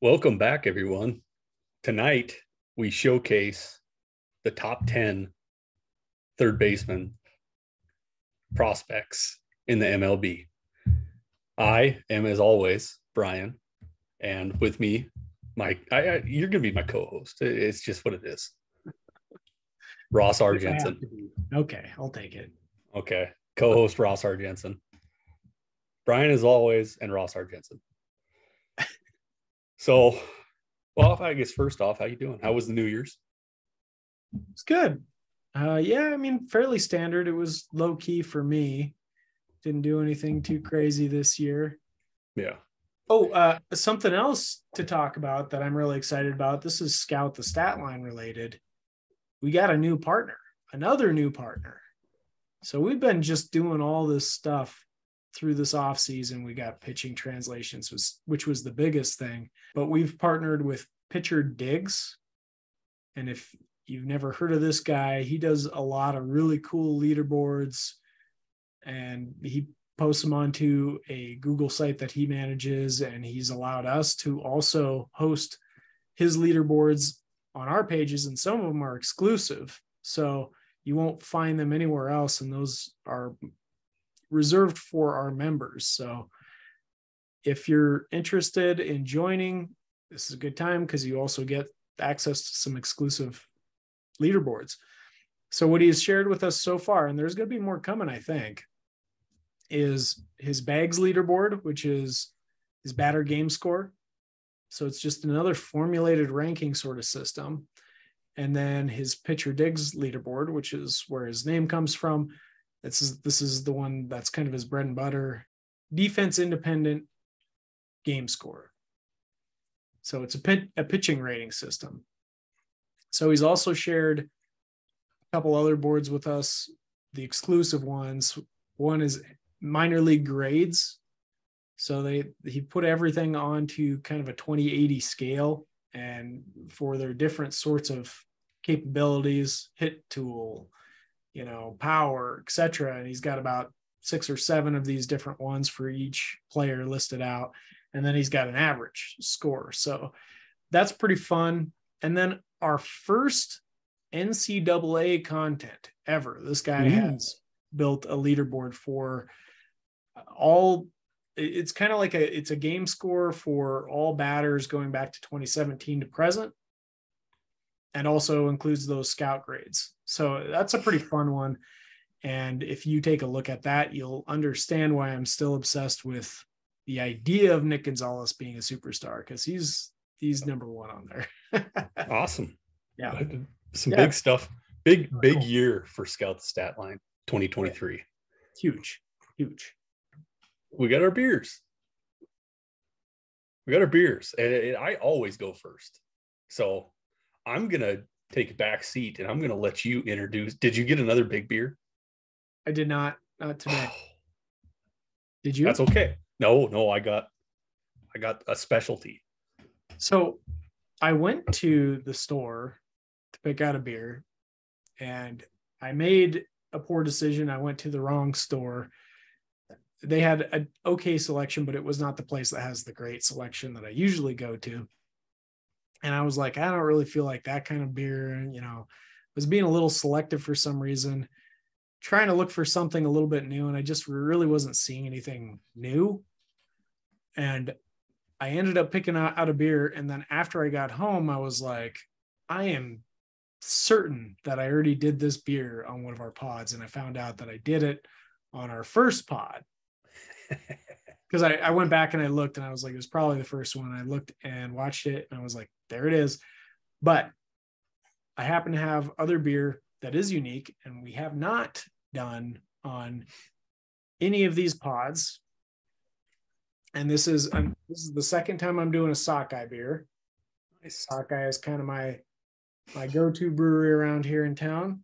Welcome back, everyone. Tonight, we showcase the top 10 third baseman prospects in the MLB. I am, as always, Brian, and with me, you're going to be my co-host. It's just what it is. Ross R. Jensen. Okay, I'll take it. Okay, co-host Ross R. Jensen. Brian, as always, and Ross R. Jensen. So, well, I guess first off, how you doing? How was the New Year's? It's good. Fairly standard. It was low key for me. Didn't do anything too crazy this year. Yeah. Oh, something else to talk about that I'm really excited about. This is Scout the Statline related. We got another new partner. So we've been just doing all this stuff through this off season. We got pitching translations, which was the biggest thing, but we've partnered with Pitcher Diggs. And if you've never heard of this guy, he does a lot of really cool leaderboards, and he posts them onto a Google site that he manages. And he's allowed us to also host his leaderboards on our pages. And some of them are exclusive, so you won't find them anywhere else. And those are reserved for our members. So if you're interested in joining, this is a good time because you also get access to some exclusive leaderboards. So what he has shared with us so far, and there's going to be more coming, I think, is his bags leaderboard, which is his batter game score. So it's just another formulated ranking sort of system. And then his pitcher digs leaderboard, which is where his name comes from. This is the one that's kind of his bread and butter, defense independent game score. So it's a pitching rating system. So he's also shared a couple other boards with us, the exclusive ones. One is minor league grades. So he put everything onto kind of a 20/80 scale, and for their different sorts of capabilities, hit tool, power, etc. And he's got about 6 or 7 of these different ones for each player listed out. And then he's got an average score. So that's pretty fun. And then our first NCAA content ever, this guy has built a leaderboard for all. It's kind of like it's a game score for all batters going back to 2017 to present, and also includes those scout grades. So that's a pretty fun one. And if you take a look at that, you'll understand why I'm still obsessed with the idea of Nick Gonzalez being a superstar, because he's number one on there. Awesome. Yeah. Some big stuff. Big cool. Year for Scout the Statline 2023. Huge. We got our beers. And I always go first. So I'm going to take a back seat and I'm going to let you introduce. Did you get another big beer? I did not today. Did you? That's okay. No, I got a specialty. So I went to the store to pick out a beer, and I made a poor decision. I went to the wrong store. They had an okay selection, but it was not the place that has the great selection that I usually go to. And I was like, I don't really feel like that kind of beer. Was being a little selective for some reason, trying to look for something a little bit new. And I just really wasn't seeing anything new. And I ended up picking out a beer. And then after I got home, I was like, I am certain that I already did this beer on one of our pods. And I found out that I did it on our first pod. Because I went back and I looked, and I was like, it was probably the first one. I looked and watched it, and I was like, there it is. But I happen to have other beer that is unique, and we have not done on any of these pods. And this is the second time I'm doing a sockeye beer. Sockeye is kind of my go-to brewery around here in town.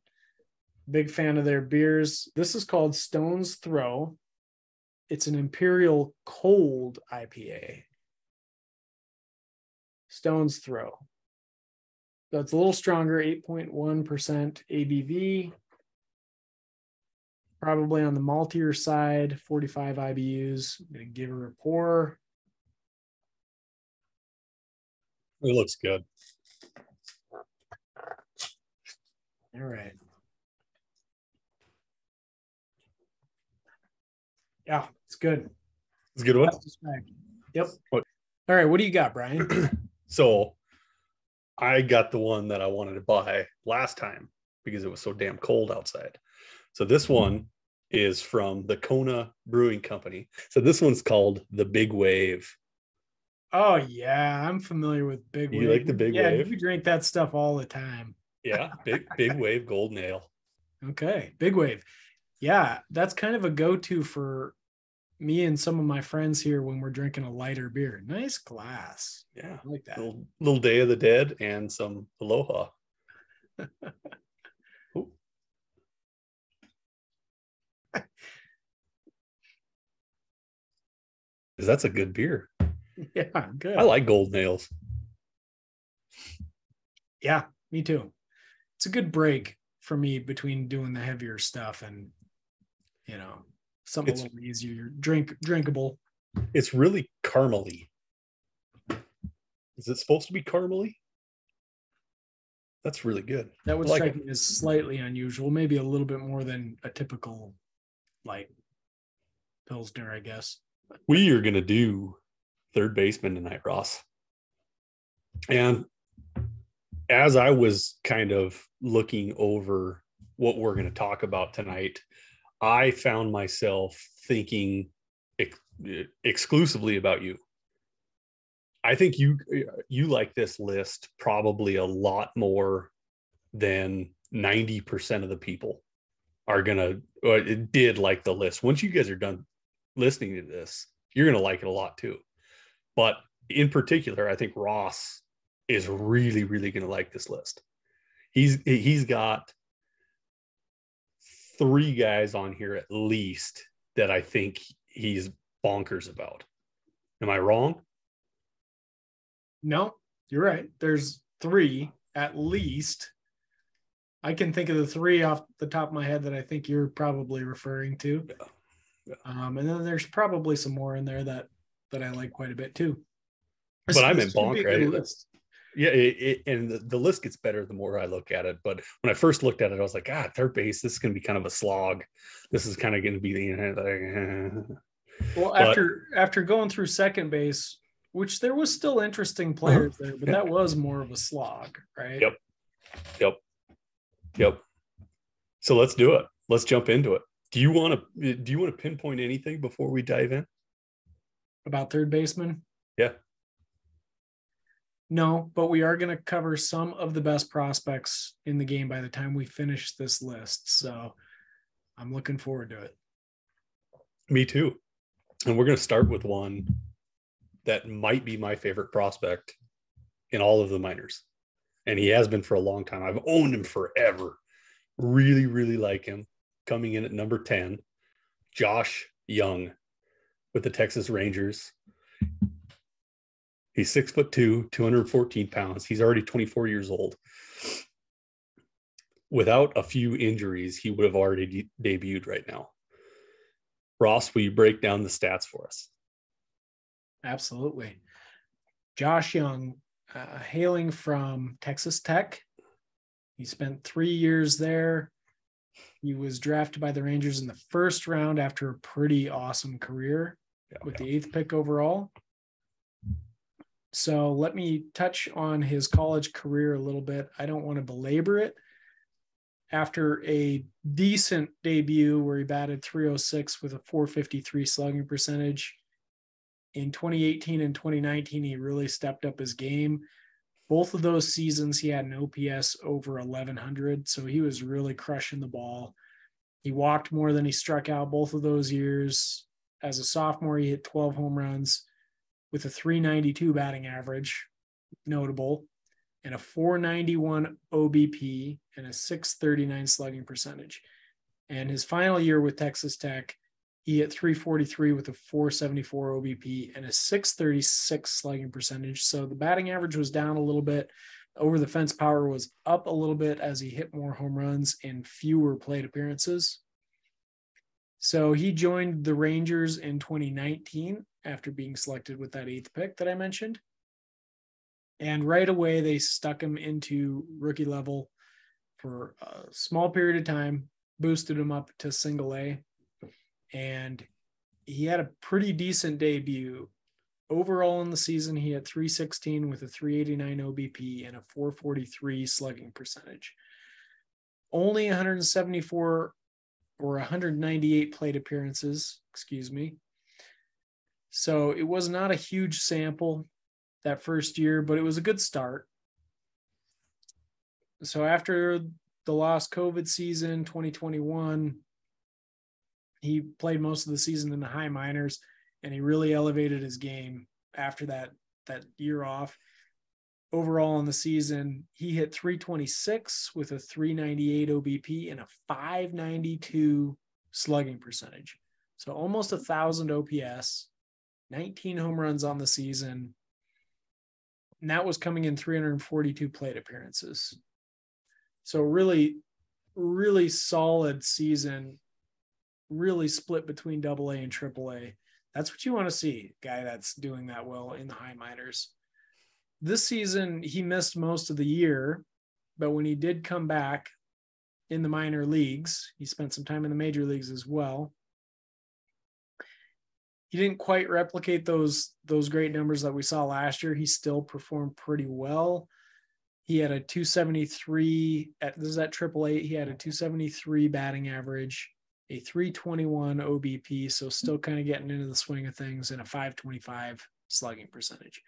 Big fan of their beers. This is called Stone's Throw. It's an Imperial Cold IPA. Stone's Throw. So it's a little stronger, 8.1% ABV. Probably on the maltier side, 45 IBUs. I'm going to give her a pour. It looks good. All right. Yeah, it's good. It's a good one. Yep. What? All right. What do you got, Brian? So I got the one that I wanted to buy last time because it was so damn cold outside. So this one is from the Kona Brewing Company. So this one's called the Big Wave. Oh yeah, I'm familiar with Big Wave. You like the Big Wave? Yeah, we drink that stuff all the time. Yeah, big Wave Golden Ale. Okay, Big Wave. Yeah, that's kind of a go-to for me and some of my friends here when we're drinking a lighter beer. Nice glass. Yeah, I like that. Little Day of the Dead and some Aloha. That's a good beer. Yeah, good. I like golden ales. Yeah, me too. It's a good break for me between doing the heavier stuff and, you know, something a little easier, drinkable. It's really caramely. Is it supposed to be caramely? That's really good. That would strike me as slightly unusual, maybe a little bit more than a typical light Pilsner, I guess. We are going to do third baseman tonight, Ross. And as I was kind of looking over what we're going to talk about tonight, I found myself thinking exclusively about you. I think you like this list probably a lot more than 90% of the people are going to did like the list. Once you guys are done listening to this, you're going to like it a lot too. But in particular, I think Ross is really, really going to like this list. He's got 3 guys on here at least that I think he's bonkers about. Am I wrong? No, you're right. There's 3 at least. I can think of the 3 off the top of my head that I think you're probably referring to. Yeah. And then there's probably some more in there that I like quite a bit too. But I meant bonk, right? List. Yeah, and the list gets better the more I look at it. But when I first looked at it, I was like, third base, this is going to be kind of a slog. This is kind of going to be the. Well, after going through second base, which there was still interesting players there, but that was more of a slog, right? Yep. So let's do it. Let's jump into it. Do you want to pinpoint anything before we dive in? About third baseman? Yeah. No, but we are going to cover some of the best prospects in the game by the time we finish this list. So I'm looking forward to it. Me too. And we're going to start with one that might be my favorite prospect in all of the minors. And he has been for a long time. I've owned him forever. Really, really like him. Coming in at number 10, Josh Jung with the Texas Rangers. He's 6'2", 214 pounds. He's already 24 years old. Without a few injuries, he would have already debuted right now. Ross, will you break down the stats for us? Absolutely. Josh Jung, hailing from Texas Tech. He spent 3 years there. He was drafted by the Rangers in the first round after a pretty awesome career with the 8th pick overall. So let me touch on his college career a little bit. I don't want to belabor it. After a decent debut where he batted .306 with a .453 slugging percentage, in 2018 and 2019, he really stepped up his game. Both of those seasons, he had an OPS over 1,100, so he was really crushing the ball. He walked more than he struck out both of those years. As a sophomore, he hit 12 home runs with a .392 batting average, notable, and a .491 OBP and a .639 slugging percentage. And his final year with Texas Tech, he hit .343 with a .474 OBP and a .636 slugging percentage. So the batting average was down a little bit. Over the fence power was up a little bit as he hit more home runs and fewer plate appearances. So he joined the Rangers in 2019 after being selected with that 8th pick that I mentioned. And right away, they stuck him into rookie level for a small period of time, boosted him up to single A. And he had a pretty decent debut. Overall in the season, he had 316 with a 389 OBP and a 443 slugging percentage. Only 174 or 198 plate appearances, So it was not a huge sample that first year, but it was a good start. So after the lost COVID season, 2021, he played most of the season in the high minors, and he really elevated his game after that year off. Overall in the season, he hit 326 with a 398 OBP and a 592 slugging percentage. So almost 1,000 OPS, 19 home runs on the season. And that was coming in 342 plate appearances. So really, really solid season, really split between AA and AAA. That's what you want to see, a guy that's doing that well in the high minors. This season, he missed most of the year, but when he did come back in the minor leagues, he spent some time in the major leagues as well. He didn't quite replicate those great numbers that we saw last year. He still performed pretty well. He had a 273 this is at AAA. He had a 273 batting average, a 321 OBP, so still kind of getting into the swing of things, and a 525 slugging percentage.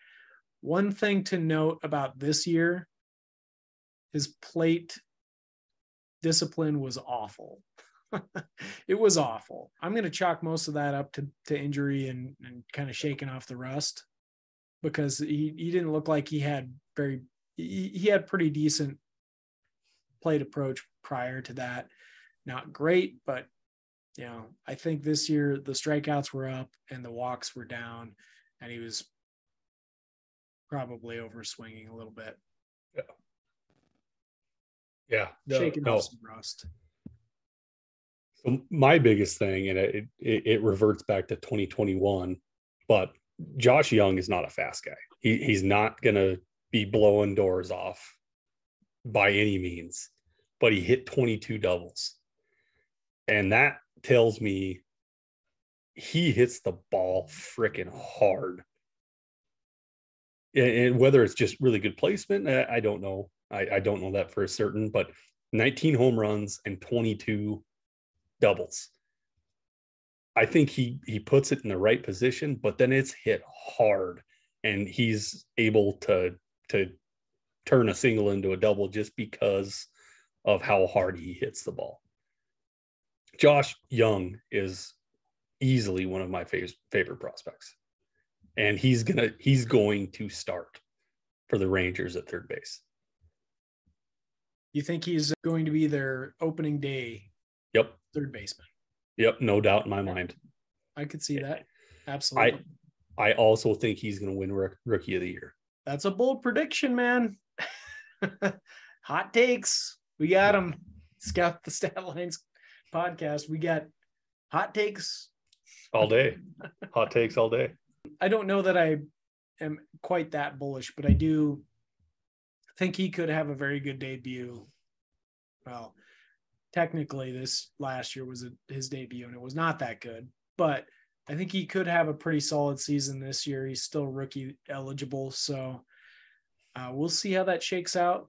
One thing to note about this year, his plate discipline was awful. It was awful. I'm going to chalk most of that up to injury and kind of shaking off the rust, because he didn't look like he had pretty decent plate approach prior to that. Not great, but I think this year the strikeouts were up and the walks were down, and he was probably over swinging a little bit. Yeah. Shaking off some rust. So my biggest thing, and it reverts back to 2021, but Josh Jung is not a fast guy. He's not going to be blowing doors off by any means, but he hit 22 doubles. And that tells me he hits the ball freaking hard. And whether it's just really good placement, I don't know. I don't know that for certain, but 19 home runs and 22 doubles. I think he puts it in the right position, but then it's hit hard, and he's able to turn a single into a double just because of how hard he hits the ball. Josh Jung is easily one of my favorite prospects, and he's going to start for the Rangers at third base. You think he's going to be their opening day? Yep. Third baseman. Yep, no doubt in my mind. I could see that. Absolutely. I also think he's going to win Rookie of the Year. That's a bold prediction, man. Hot takes. We got them. Scout the Statlines podcast. We got hot takes all day. Hot takes all day. I don't know that I am quite that bullish, but I do think he could have a very good debut. Well, technically this last year was his debut and it was not that good, but I think he could have a pretty solid season this year. He's still rookie eligible. So we'll see how that shakes out.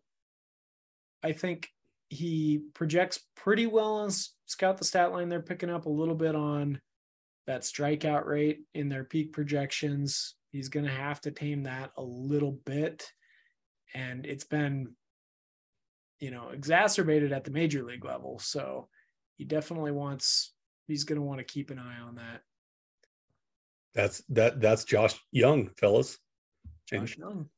I think he projects pretty well on Scout the Statline. They're picking up a little bit on that strikeout rate in their peak projections. He's going to have to tame that a little bit. And it's been, exacerbated at the major league level. So he's going to want to keep an eye on that. That's Josh Jung, fellas. Josh Jung.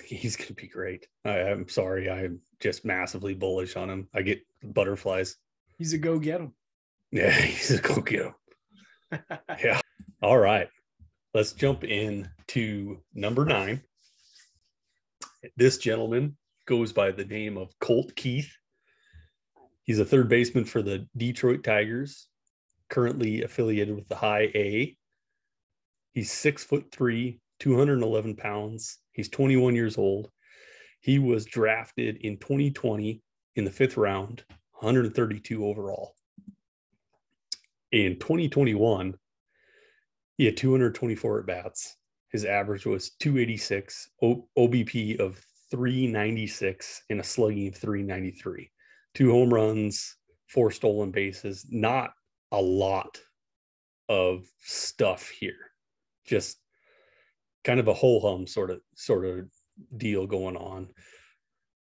He's going to be great. I'm sorry. I'm just massively bullish on him. I get butterflies. He's a go get him. Yeah, he's a go get him. Yeah. All right. Let's jump in to number 9. This gentleman goes by the name of Colt Keith. He's a third baseman for the Detroit Tigers, currently affiliated with the High A. He's 6'3", 211 pounds. He's 21 years old. He was drafted in 2020 in the 5th round, 132 overall. In 2021, he had 224 at bats. His average was 286, OBP of 396, and a slugging of 393. 2 home runs, 4 stolen bases. Not a lot of stuff here. Just kind of a ho-hum sort of deal going on.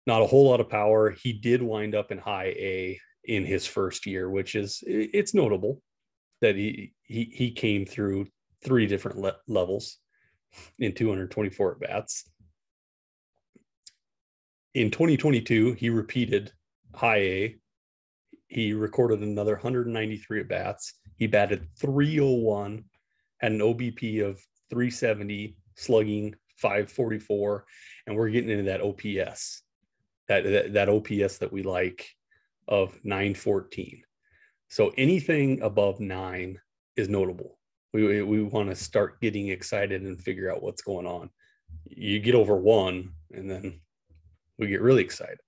Not a whole lot of power. He did wind up in high A in his first year, which it's notable that he came through 3 different levels in 224 at bats. In 2022, he repeated high A. He recorded another 193 at bats. He batted 301, had an OBP of 370, slugging 544, and we're getting into that OPS, that OPS that we like of 914. So anything above 9 is notable. We want to start getting excited and figure out what's going on. You get over 1, and then we get really excited.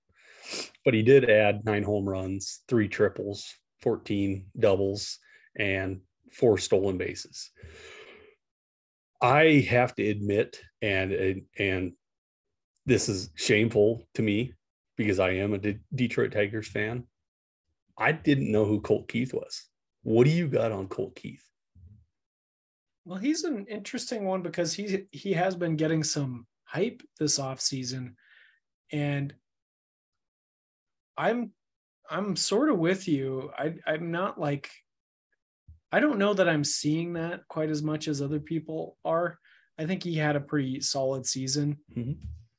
But he did add 9 home runs, 3 triples, 14 doubles, and 4 stolen bases. I have to admit, and this is shameful to me because I am a Detroit Tigers fan, I didn't know who Colt Keith was. What do you got on Colt Keith? Well, he's an interesting one because he has been getting some hype this offseason, and I'm sort of with you. I'm not like, I don't know that I'm seeing that quite as much as other people are. I think he had a pretty solid season. Mm-hmm.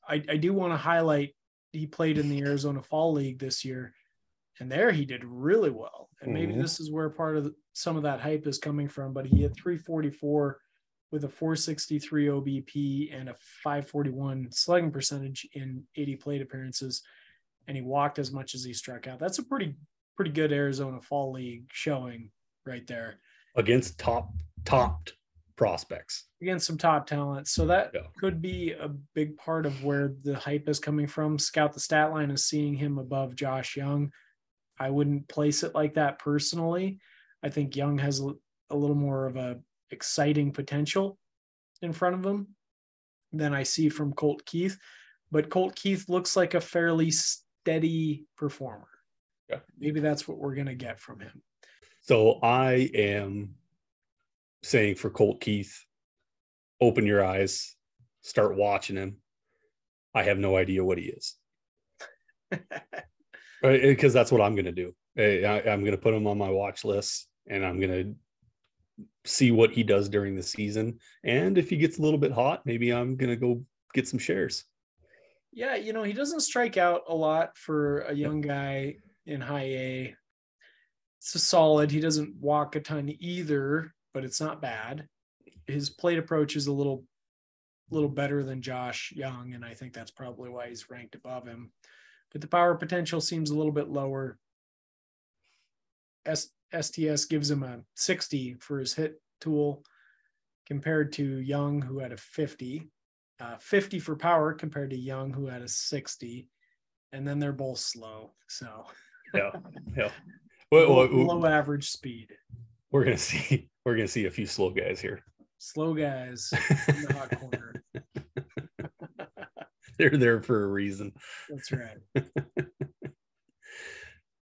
I do want to highlight he played in the Arizona Fall League this year, and there he did really well. And maybe this is where part of some of that hype is coming from, but he had 344 with a 463 OBP and a 541 slugging percentage in 80 plate appearances. And he walked as much as he struck out. That's a pretty good Arizona Fall League showing right there. Against top prospects. Against some top talent. So that could be a big part of where the hype is coming from. Scout the Statline is seeing him above Josh Jung. I wouldn't place it like that personally. I think Jung has a little more of a exciting potential in front of him than I see from Colt Keith. But Colt Keith looks like a fairly steady performer. Yeah. Maybe that's what we're going to get from him. So I am saying for Colt Keith, open your eyes, start watching him. I have no idea what he is. Right? Because that's what I'm going to do. I'm going to put him on my watch list, and I'm going to see what he does during the season. And if he gets a little bit hot, maybe I'm going to go get some shares. Yeah, he doesn't strike out a lot for a young guy in high A. It's a solid. He doesn't walk a ton either, but it's not bad. His plate approach is a little better than Josh Jung, and I think that's probably why he's ranked above him. But the power potential seems a little bit lower. STS gives him a 60 for his hit tool compared to Jung, who had a 50. 50 for power compared to Jung, who had a 60. And then they're both slow. So yeah. Low average speed. We're gonna see a few slow guys here. Slow guys in the hot corner. They're there for a reason. That's right.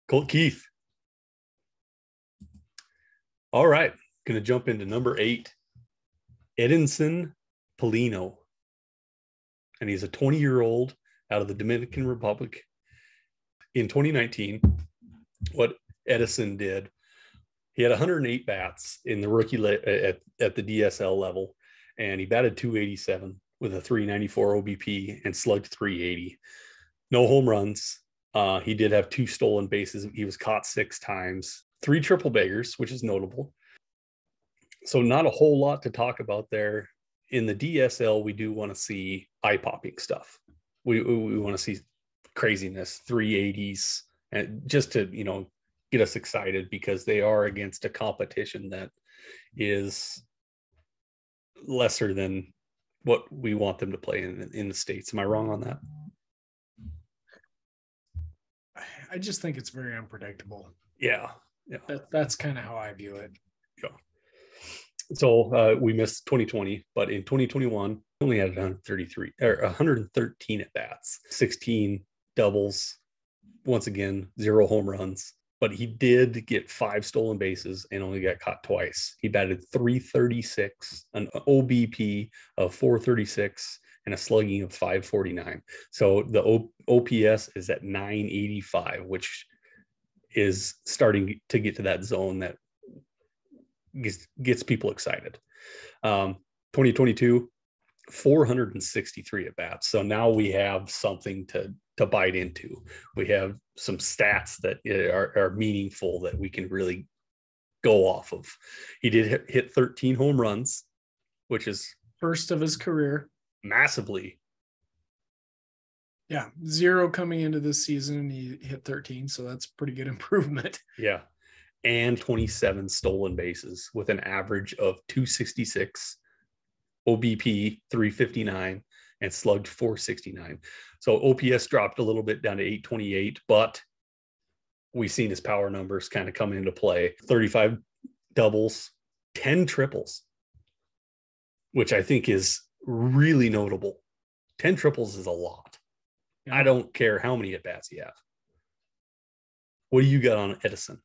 Colt Keith. All right. Going to jump into number 8. Eddinson Paulino. And he's a 20-year-old out of the Dominican Republic. In 2019, what Eddinson did, he had 108 bats in the rookie at the DSL level, and he batted 287 with a 394 OBP and slugged 380. No home runs. He did have 2 stolen bases. He was caught 6 times, 3 triple baggers, which is notable. So not a whole lot to talk about there. In the DSL, we do want to see eye-popping stuff. We want to see craziness, 380s, and just to, get us excited because they are against a competition that is lesser than what we want them to play in the States. Am I wrong on that? I just think it's very unpredictable. Yeah. That's kind of how I view it. Yeah. So we missed 2020, but in 2021, only had 113 at bats, 16 doubles, once again, 0 home runs. But he did get 5 stolen bases and only got caught twice. He batted .336, an OBP of .436, and a slugging of .549. So the OPS is at .985, which is starting to get to that zone that gets people excited. 2022, 463 at bats. So now we have something to bite into. We have some stats that are meaningful that we can really go off of. He did hit 13 home runs, which is first of his career. Massively. Yeah, 0 coming into this season. He hit 13, so that's pretty good improvement. Yeah. And 27 stolen bases with an average of 266, OBP 359, and slugged 469. So OPS dropped a little bit down to 828, but we've seen his power numbers kind of come into play. 35 doubles, 10 triples, which I think is really notable. 10 triples is a lot. Yeah. I don't care how many at-bats you have. What do you got on Eddinson?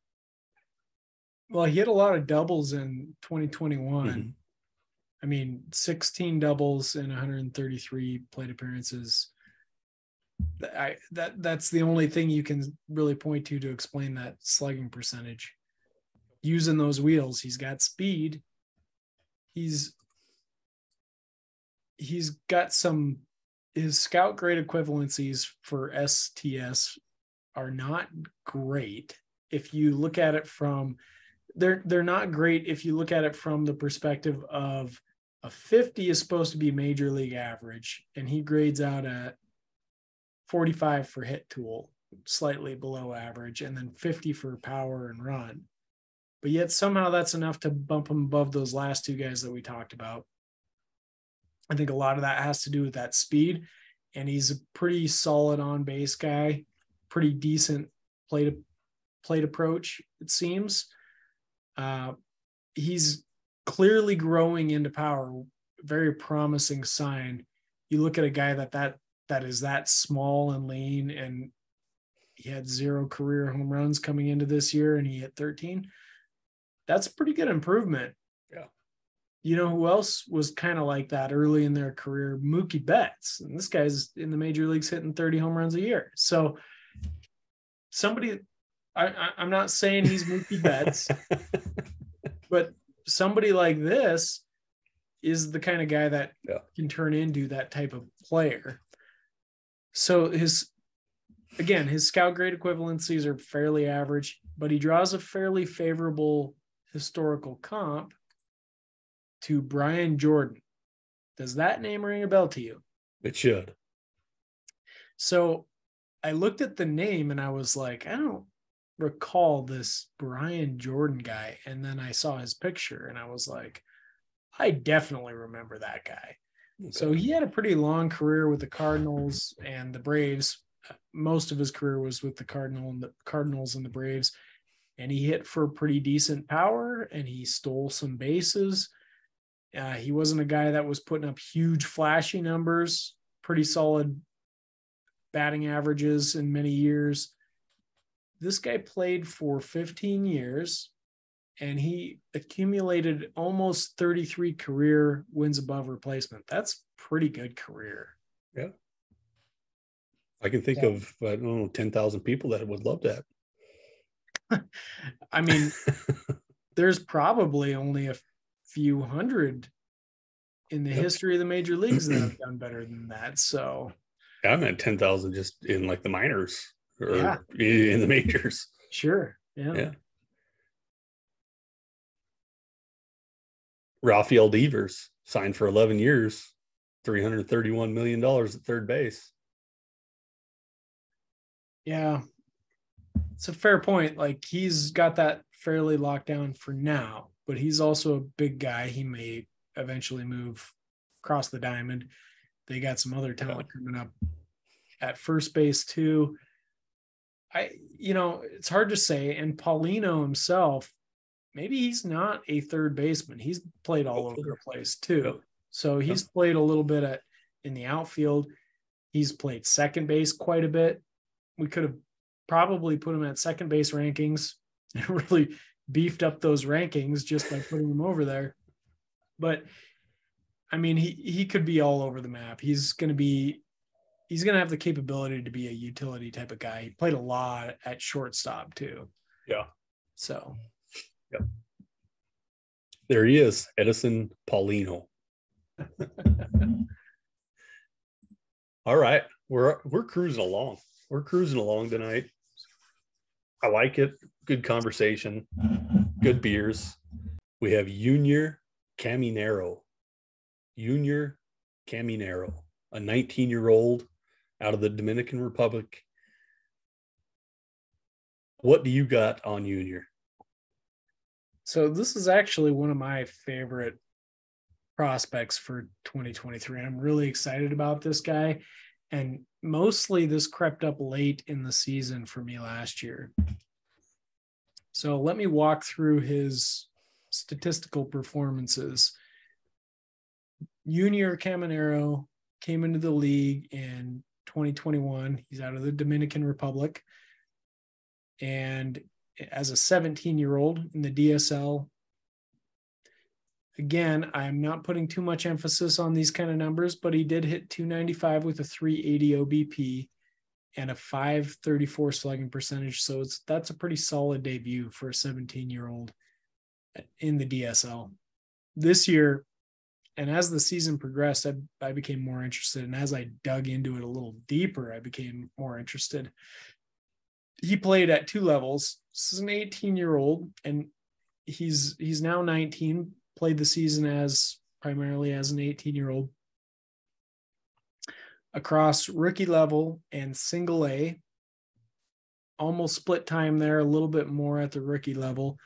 Well, he had a lot of doubles in 2021. Mm-hmm. I mean, 16 doubles in 133 plate appearances. That's the only thing you can really point to explain that slugging percentage. Using those wheels, he's got speed. He's got some. His scout grade equivalencies for STS are not great. If you look at it from, they're not great if you look at it from the perspective of a 50 is supposed to be major league average, and he grades out at 45 for hit tool, slightly below average, and then 50 for power and run. But yet somehow that's enough to bump him above those last two guys that we talked about. I think a lot of that has to do with that speed, and he's a pretty solid on base guy, pretty decent plate approach, it seems. He's clearly growing into power, very promising sign. You look at a guy that is that small and lean, and he had 0 career home runs coming into this year, and he hit 13. That's a pretty good improvement. Yeah. You know who else was kind of like that early in their career? Mookie Betts. And this guy's in the major leagues hitting 30 home runs a year. So somebody, I'm not saying he's Mookie Betts, but somebody like this is the kind of guy that can turn into that type of player. So his scout grade equivalencies are fairly average, but he draws a fairly favorable historical comp to Brian Jordan. Does that name ring a bell to you? It should. So I looked at the name and I was like, I don't recall this Brian Jordan guy. And then I saw his picture and I was like, I definitely remember that guy. Okay. So he had a pretty long career with the Cardinals and the Braves. Most of his career was with the Cardinals and the Braves. And he hit for pretty decent power and he stole some bases. He wasn't a guy that was putting up huge flashy numbers, pretty solid batting averages in many years. This guy played for 15 years and he accumulated almost 33 career wins above replacement. That's pretty good career. Yeah. I can think of, 10,000 people that would love that. I mean, there's probably only a few hundred in the history of the major leagues that have done better than that. So I meant 10,000 just in like the minors or in the majors. Sure. Yeah. Rafael Devers signed for 11 years, $331 million at third base. Yeah. It's a fair point. Like he's got that fairly locked down for now, but he's also a big guy. He may eventually move across the diamond. They got some other talent coming up at first base too. It's hard to say. And Paulino himself, maybe he's not a third baseman. He's played all over the place too. Yep. So he's played a little bit in the outfield. He's played second base quite a bit. We could have probably put him at second base rankings and really beefed up those rankings just by putting him over there. But I mean, he could be all over the map. He's going to have the capability to be a utility type of guy. He played a lot at shortstop too. Yeah. So. Yep. There he is, Eddinson Paulino. All right, we're cruising along. We're cruising along tonight. I like it. Good conversation. Good beers. We have Junior Caminero. Junior Caminero, a 19-year-old out of the Dominican Republic. What do you got on Junior? So this is actually one of my favorite prospects for 2023. I'm really excited about this guy. And mostly this crept up late in the season for me last year. So let me walk through his statistical performances. Junior Caminero came into the league in 2021. He's out of the Dominican Republic. And as a 17-year-old in the DSL, again, I'm not putting too much emphasis on these kind of numbers, but he did hit 295 with a 380 OBP and a 534 slugging percentage. So that's a pretty solid debut for a 17-year-old in the DSL. This year, and as the season progressed, I became more interested. And as I dug into it a little deeper, I became more interested. He played at two levels. This is an 18-year-old, and he's now 19, played the season primarily as an 18-year-old. Across rookie level and single A, almost split time there, a little bit more at the rookie level.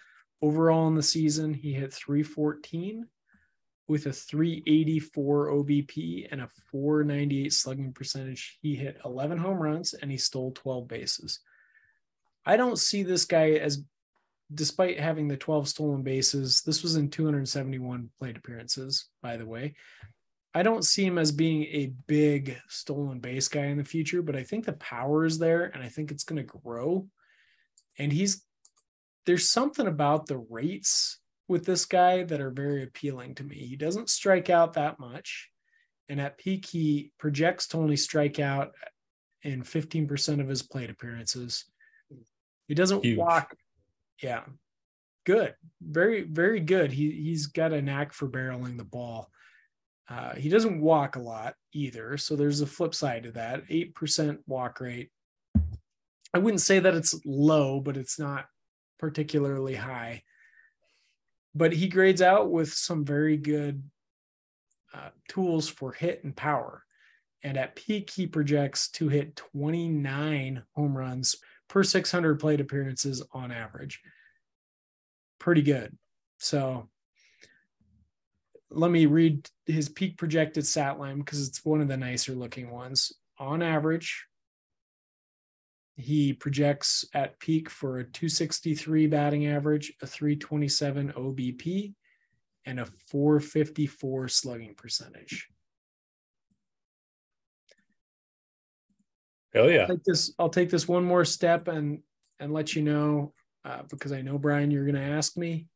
Overall in the season, he hit 314 with a 384 OBP and a 498 slugging percentage. He hit 11 home runs and he stole 12 bases. I don't see this guy as, despite having the 12 stolen bases, this was in 271 plate appearances, by the way. I don't see him as being a big stolen base guy in the future, but I think the power is there and I think it's going to grow. And there's something about the rates with this guy that are very appealing to me. He doesn't strike out that much. And at peak, he projects to only strike out in 15% of his plate appearances. He doesn't walk. Yeah. Good. Very, very good. He's got a knack for barreling the ball. He doesn't walk a lot either. So there's a flip side to that. 8% walk rate. I wouldn't say that it's low, but it's not particularly high. But he grades out with some very good tools for hit and power. And at peak, he projects to hit 29 home runs per 600 plate appearances on average. Pretty good. So let me read his peak projected stat line because it's one of the nicer looking ones. On average, he projects at peak for a 263 batting average, a 327 OBP, and a 454 slugging percentage. Hell yeah. I'll take this one more step and let you know, because I know, Brian, you're going to ask me.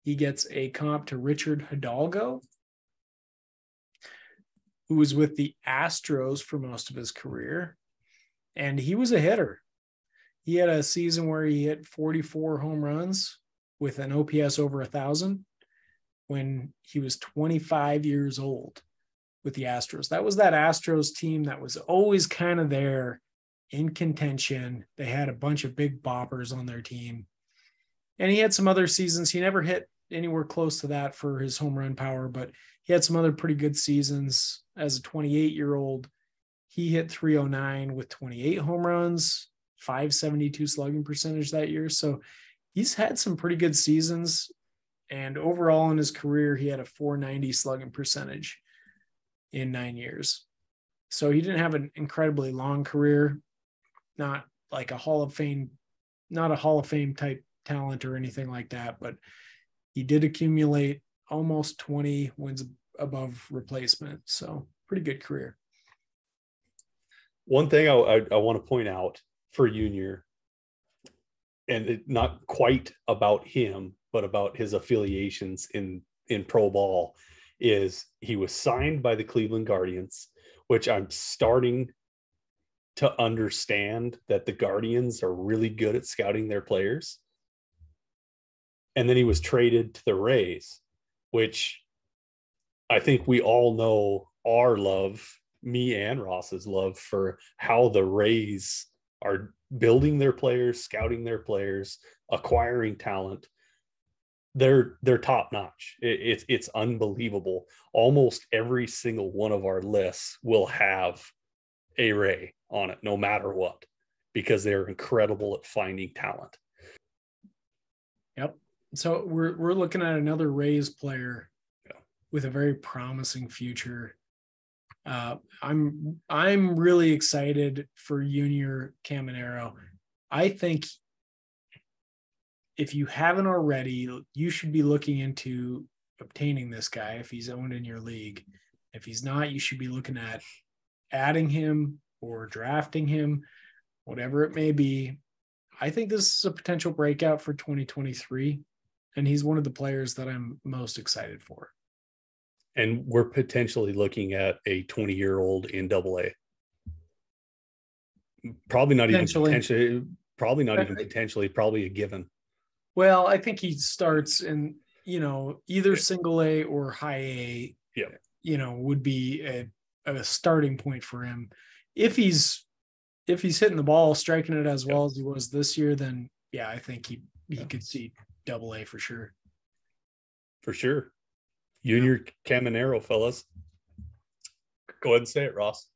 He gets a comp to Richard Hidalgo, who was with the Astros for most of his career. And he was a hitter. He had a season where he hit 44 home runs with an OPS over 1,000 when he was 25 years old with the Astros. That was that Astros team that was always kind of there in contention. They had a bunch of big boppers on their team. And he had some other seasons. He never hit anywhere close to that for his home run power, but he had some other pretty good seasons. As a 28-year-old, he hit 309 with 28 home runs, 572 slugging percentage that year. So he's had some pretty good seasons. And overall in his career, he had a 490 slugging percentage. in 9 years. So he didn't have an incredibly long career, not like a Hall of Fame type talent or anything like that, but he did accumulate almost 20 wins above replacement. So pretty good career. One thing I want to point out for Junior, and not quite about him, but about his affiliations in pro ball, is he was signed by the Cleveland Guardians, which I'm starting to understand that the Guardians are really good at scouting their players. And then he was traded to the Rays, which I think we all know our love, me and Ross's love, for how the Rays are building their players, scouting their players, acquiring talent. They're top notch. It's unbelievable. Almost every single one of our lists will have a Ray on it, no matter what, because they're incredible at finding talent. Yep. So we're looking at another Rays player with a very promising future. I'm really excited for Junior Caminero. I think if you haven't already, you should be looking into obtaining this guy if he's owned in your league. If he's not, you should be looking at adding him or drafting him, whatever it may be. I think this is a potential breakout for 2023, and he's one of the players that I'm most excited for. And we're potentially looking at a 20-year-old in AA. Probably not even potentially, probably a given. Well, I think he starts in, either single A or high A, would be a starting point for him. If he's hitting the ball, striking it as well as he was this year, then I think he could see AA for sure. For sure. Junior Caminero, fellas. Go ahead and say it, Ross.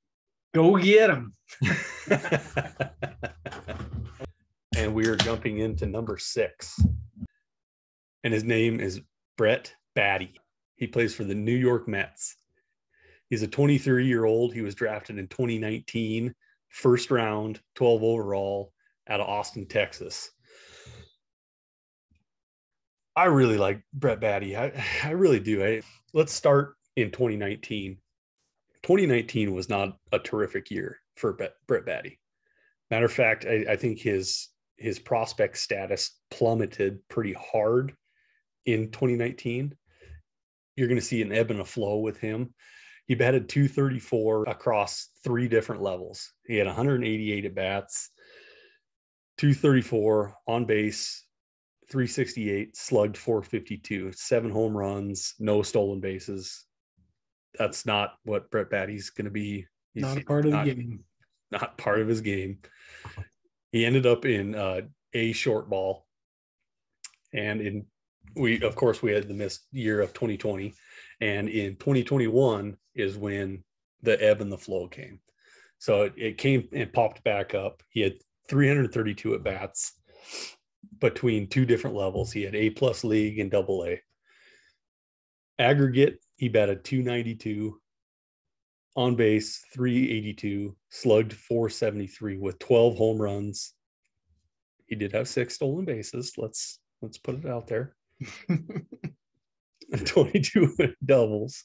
Go get him. And we are jumping into number 6. And his name is Brett Baty. He plays for the New York Mets. He's a 23-year-old. He was drafted in 2019, first round, 12 overall, out of Austin, Texas. I really like Brett Baty. I really do. Let's start in 2019. 2019 was not a terrific year for Brett Baty. Matter of fact, I think his prospect status plummeted pretty hard in 2019. You're going to see an ebb and a flow with him. He batted .234 across 3 different levels. He had 188 at bats, .234 on base, .368, slugged .452, 7 home runs, no stolen bases. That's not what Brett Baty's going to be. He's not a part of the game. Not part of his game. He ended up in a short ball. And we had the missed year of 2020. And in 2021 is when the ebb and the flow came. So it came and popped back up. He had 332 at bats between 2 different levels. He had A+ league and AA. Aggregate, he batted .292, on base .382, slugged .473 with 12 home runs. He did have 6 stolen bases. Let's put it out there. 22 doubles.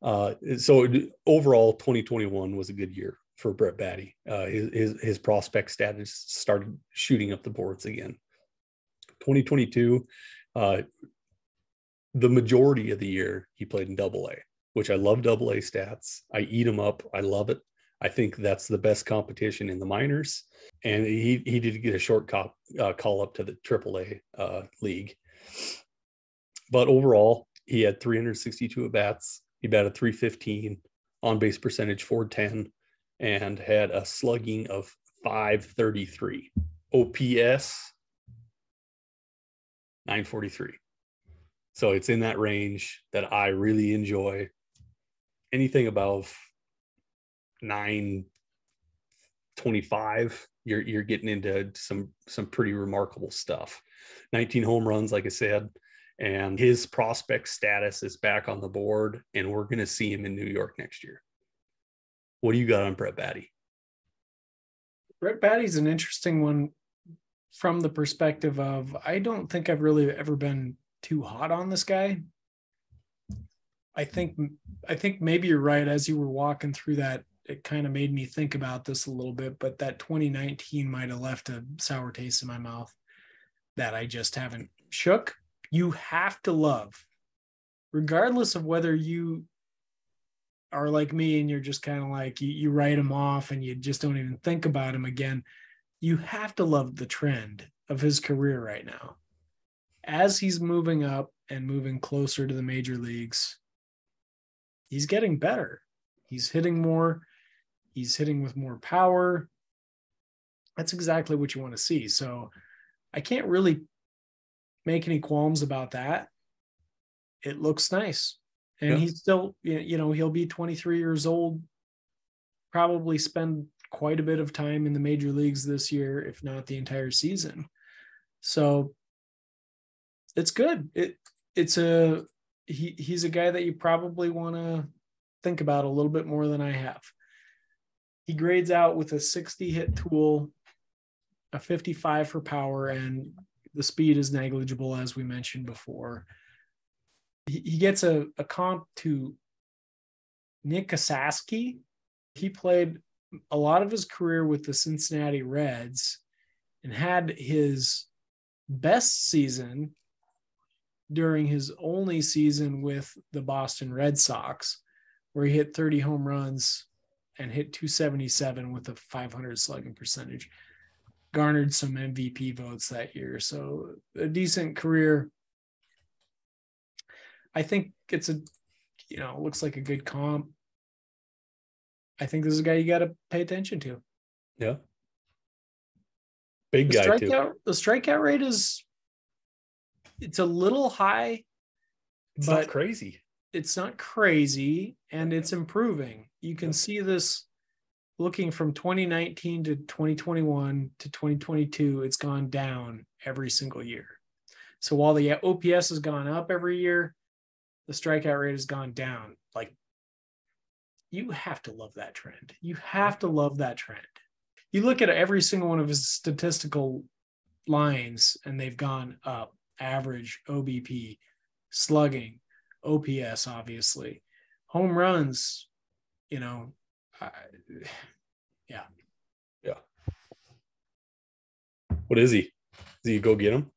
So overall, 2021 was a good year for Brett Baty. His prospect status started shooting up the boards again. 2022, the majority of the year he played in AA, which I love AA stats. I eat them up. I love it. I think that's the best competition in the minors. And he did get a short call up to the AAA league. But overall, he had 362 at bats. He batted .315, on base percentage .410, and had a slugging of .533. OPS 943. So it's in that range that I really enjoy. Anything above 925, you're getting into some pretty remarkable stuff. 19 home runs, like I said, and his prospect status is back on the board, and we're going to see him in New York next year. What do you got on Brett Baty? Brett Baty's an interesting one from the perspective of, I don't think I've really ever been too hot on this guy. I think maybe you're right. As you were walking through that, it kind of made me think about this a little bit, but that 2019 might have left a sour taste in my mouth that I just haven't shook. You have to love, regardless of whether you are like me and you're just kind of like, you write him off and you just don't even think about him again. You have to love the trend of his career right now. As he's moving up and moving closer to the major leagues, he's getting better. He's hitting more. He's hitting with more power. That's exactly what you want to see. So I can't really make any qualms about that. It looks nice. And he's still, he'll be 23 years old, probably spend quite a bit of time in the major leagues this year, if not the entire season. So it's good. He's a guy that you probably want to think about a little bit more than I have. He grades out with a 60 hit tool, a 55 for power, and the speed is negligible, as we mentioned before. He gets a comp to Nick Kasaski. He played a lot of his career with the Cincinnati Reds and had his best season during his only season with the Boston Red Sox, where he hit 30 home runs and hit 277 with a 500 slugging percentage. Garnered some MVP votes that year. So a decent career. I think it's looks like a good comp. I think this is a guy you got to pay attention to. Yeah. Big guy too. The strikeout rate it's a little high. It's not crazy. It's not crazy, and it's improving. You can see this looking from 2019 to 2021 to 2022. It's gone down every single year. So while the OPS has gone up every year, the strikeout rate has gone down. Like, you have to love that trend. You have to love that trend. You look at every single one of his statistical lines, and they've gone up. Average, OBP, slugging, OPS, obviously. Home runs, yeah. Yeah. What is he? Is he go get him?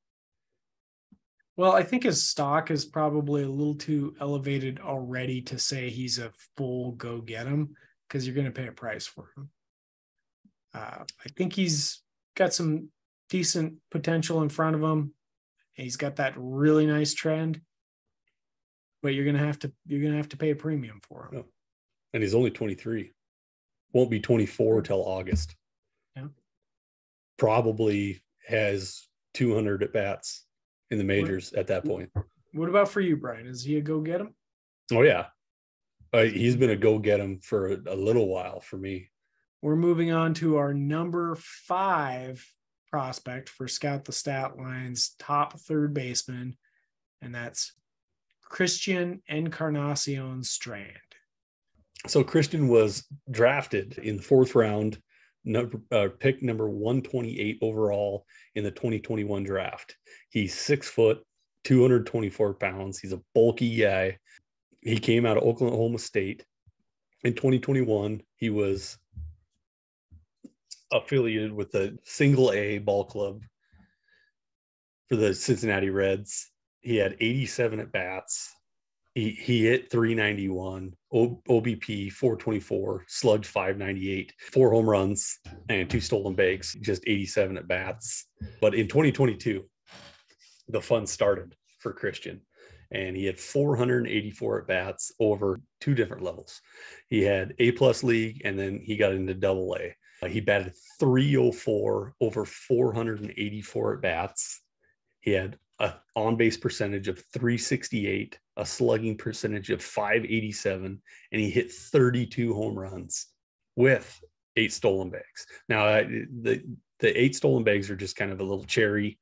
Well, I think his stock is probably a little too elevated already to say he's a full go get him, because you're going to pay a price for him. I think he's got some decent potential in front of him. He's got that really nice trend, but you're going to have to pay a premium for him. Yeah. And he's only 23. Won't be 24 till August. Yeah. Probably has 200 at bats in the majors at that point. What about for you, Brian? Is he a go get him? Oh yeah. He's been a go get him for a little while for me. We're moving on to our number 5 prospect for Scout the Statline's top third baseman, and that's Christian Encarnacion-Strand. So Christian was drafted in the 4th round, pick number 128 overall in the 2021 draft. He's 6 foot, 224 pounds. He's a bulky guy. He came out of Oklahoma State. In 2021, he was affiliated with the single A ball club for the Cincinnati Reds. He had 87 at bats. He hit 391, OBP 424, slugged 598, 4 home runs and 2 stolen bases, just 87 at bats. But in 2022, the fun started for Christian, and he had 484 at bats over 2 different levels. He had A+ league, and then he got into AA. He batted .304 over 484 at bats. He had an on-base percentage of .368, a slugging percentage of .587, and he hit 32 home runs with 8 stolen bags. Now, the 8 stolen bags are just kind of a little cherry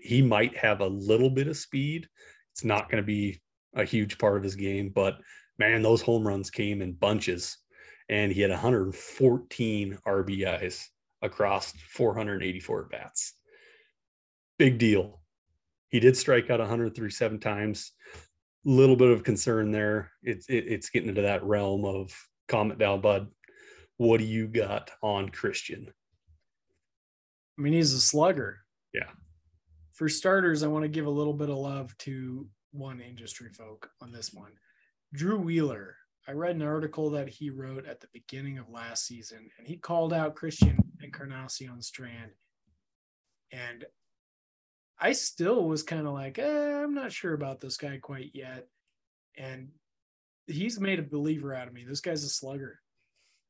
He might have a little bit of speed. It's not going to be a huge part of his game, but man, those home runs came in bunches, and he had 114 RBIs across 484 bats. Big deal. He did strike out 137 times. Little bit of concern there. It's getting into that realm of calm it down, bud. What do you got on Christian? I mean, he's a slugger. Yeah. For starters, I want to give a little bit of love to one industry folk on this one. Drew Wheeler. I read an article that he wrote at the beginning of last season, and he called out Christian Encarnacion-Strand. And I still was kind of like, I'm not sure about this guy quite yet. And he's made a believer out of me. This guy's a slugger.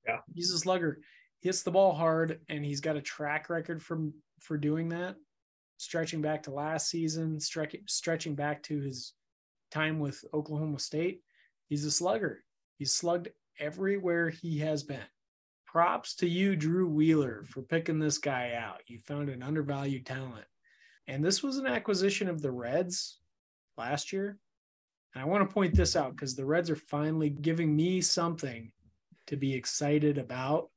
Yeah. He's a slugger. He hits the ball hard, and he's got a track record for doing that, stretching back to last season, stretching back to his time with Oklahoma State. He's a slugger. He's slugged everywhere he has been. Props to you, Drew Wheeler, for picking this guy out. You found an undervalued talent. And this was an acquisition of the Reds last year. And I want to point this out because the Reds are finally giving me something to be excited about.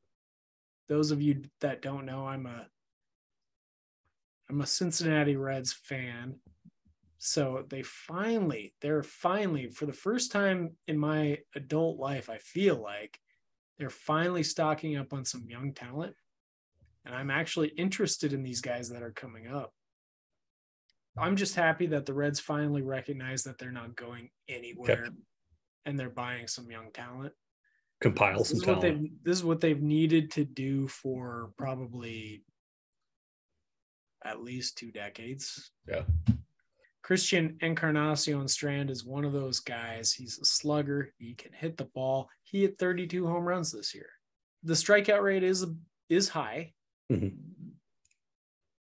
Those of you that don't know, I'm a Cincinnati Reds fan. So they're finally, for the first time in my adult life, I feel like they're finally stocking up on some young talent. And I'm actually interested in these guys that are coming up. I'm just happy that the Reds finally recognize that they're not going anywhere and they're buying some young talent. Compile some talent. This is what they've needed to do for probably at least 2 decades. Yeah. Christian Encarnacion-Strand is one of those guys. He's a slugger. He can hit the ball. He hit 32 home runs this year. The strikeout rate is high. Mm-hmm.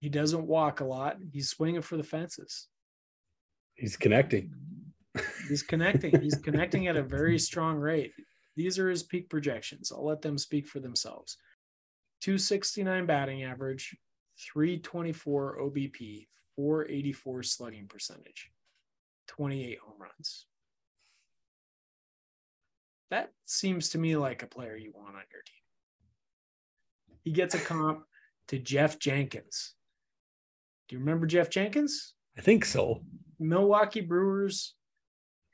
He doesn't walk a lot. He's swinging for the fences. He's connecting. He's connecting at a very strong rate. These are his peak projections. I'll let them speak for themselves. 269 batting average, 324 OBP, 484 slugging percentage, 28 home runs. That seems to me like a player you want on your team. He gets a comp to Jeff Jenkins. Do you remember Jeff Jenkins? I think so. Milwaukee Brewers.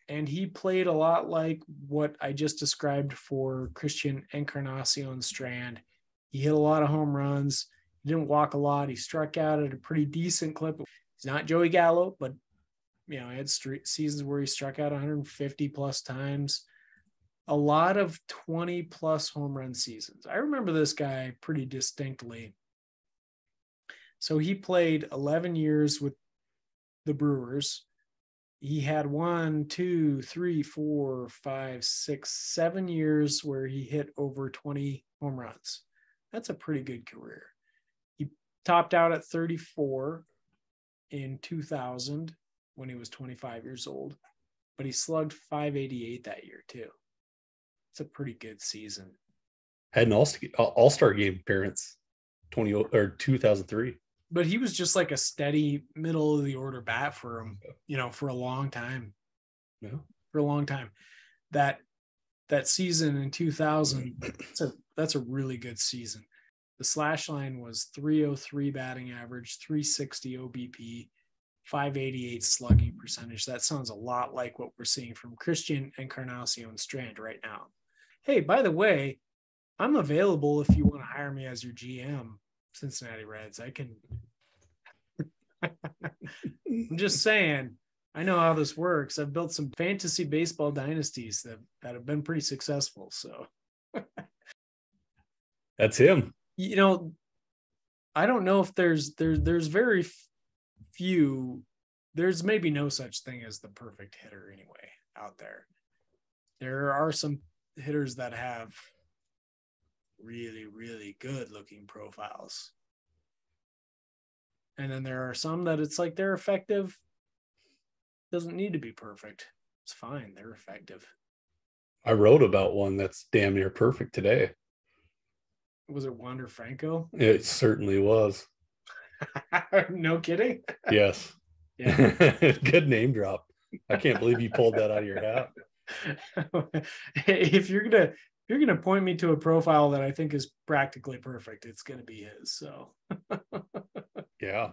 And he played a lot like what I just described for Christian Encarnacion-Strand. He hit a lot of home runs. He didn't walk a lot. He struck out at a pretty decent clip. He's not Joey Gallo, but he had seasons where he struck out 150 plus times. A lot of 20 plus home run seasons. I remember this guy pretty distinctly. So he played 11 years with the Brewers. He had 1, 2, 3, 4, 5, 6, 7 years where he hit over 20 home runs. That's a pretty good career. He topped out at 34 in 2000 when he was 25 years old, but he slugged 588 that year too. It's a pretty good season. Had an all-star game appearance 2003. But he was just like a steady middle of the order bat for him, for a long time. Yeah. For a long time. That season in 2000, that's a really good season. The slash line was 303 batting average, 360 OBP, 588 slugging percentage. That sounds a lot like what we're seeing from Christian Encarnacion-Strand right now. Hey, by the way, I'm available if you want to hire me as your GM. Cincinnati Reds. I can. I'm just saying, I know how this works. I've built some fantasy baseball dynasties that have been pretty successful. So that's him. I don't know if there's very few. There's maybe no such thing as the perfect hitter anyway out there. There are some hitters that have really, really good looking profiles. And then there are some that it's like they're effective. Doesn't need to be perfect. It's fine. They're effective. I wrote about one that's damn near perfect today. Was it Wander Franco? It certainly was. No kidding. Yes. Yeah. Good name drop. I can't believe you pulled that out of your hat. If you're gonna point me to a profile that I think is practically perfect, it's gonna be his. So yeah,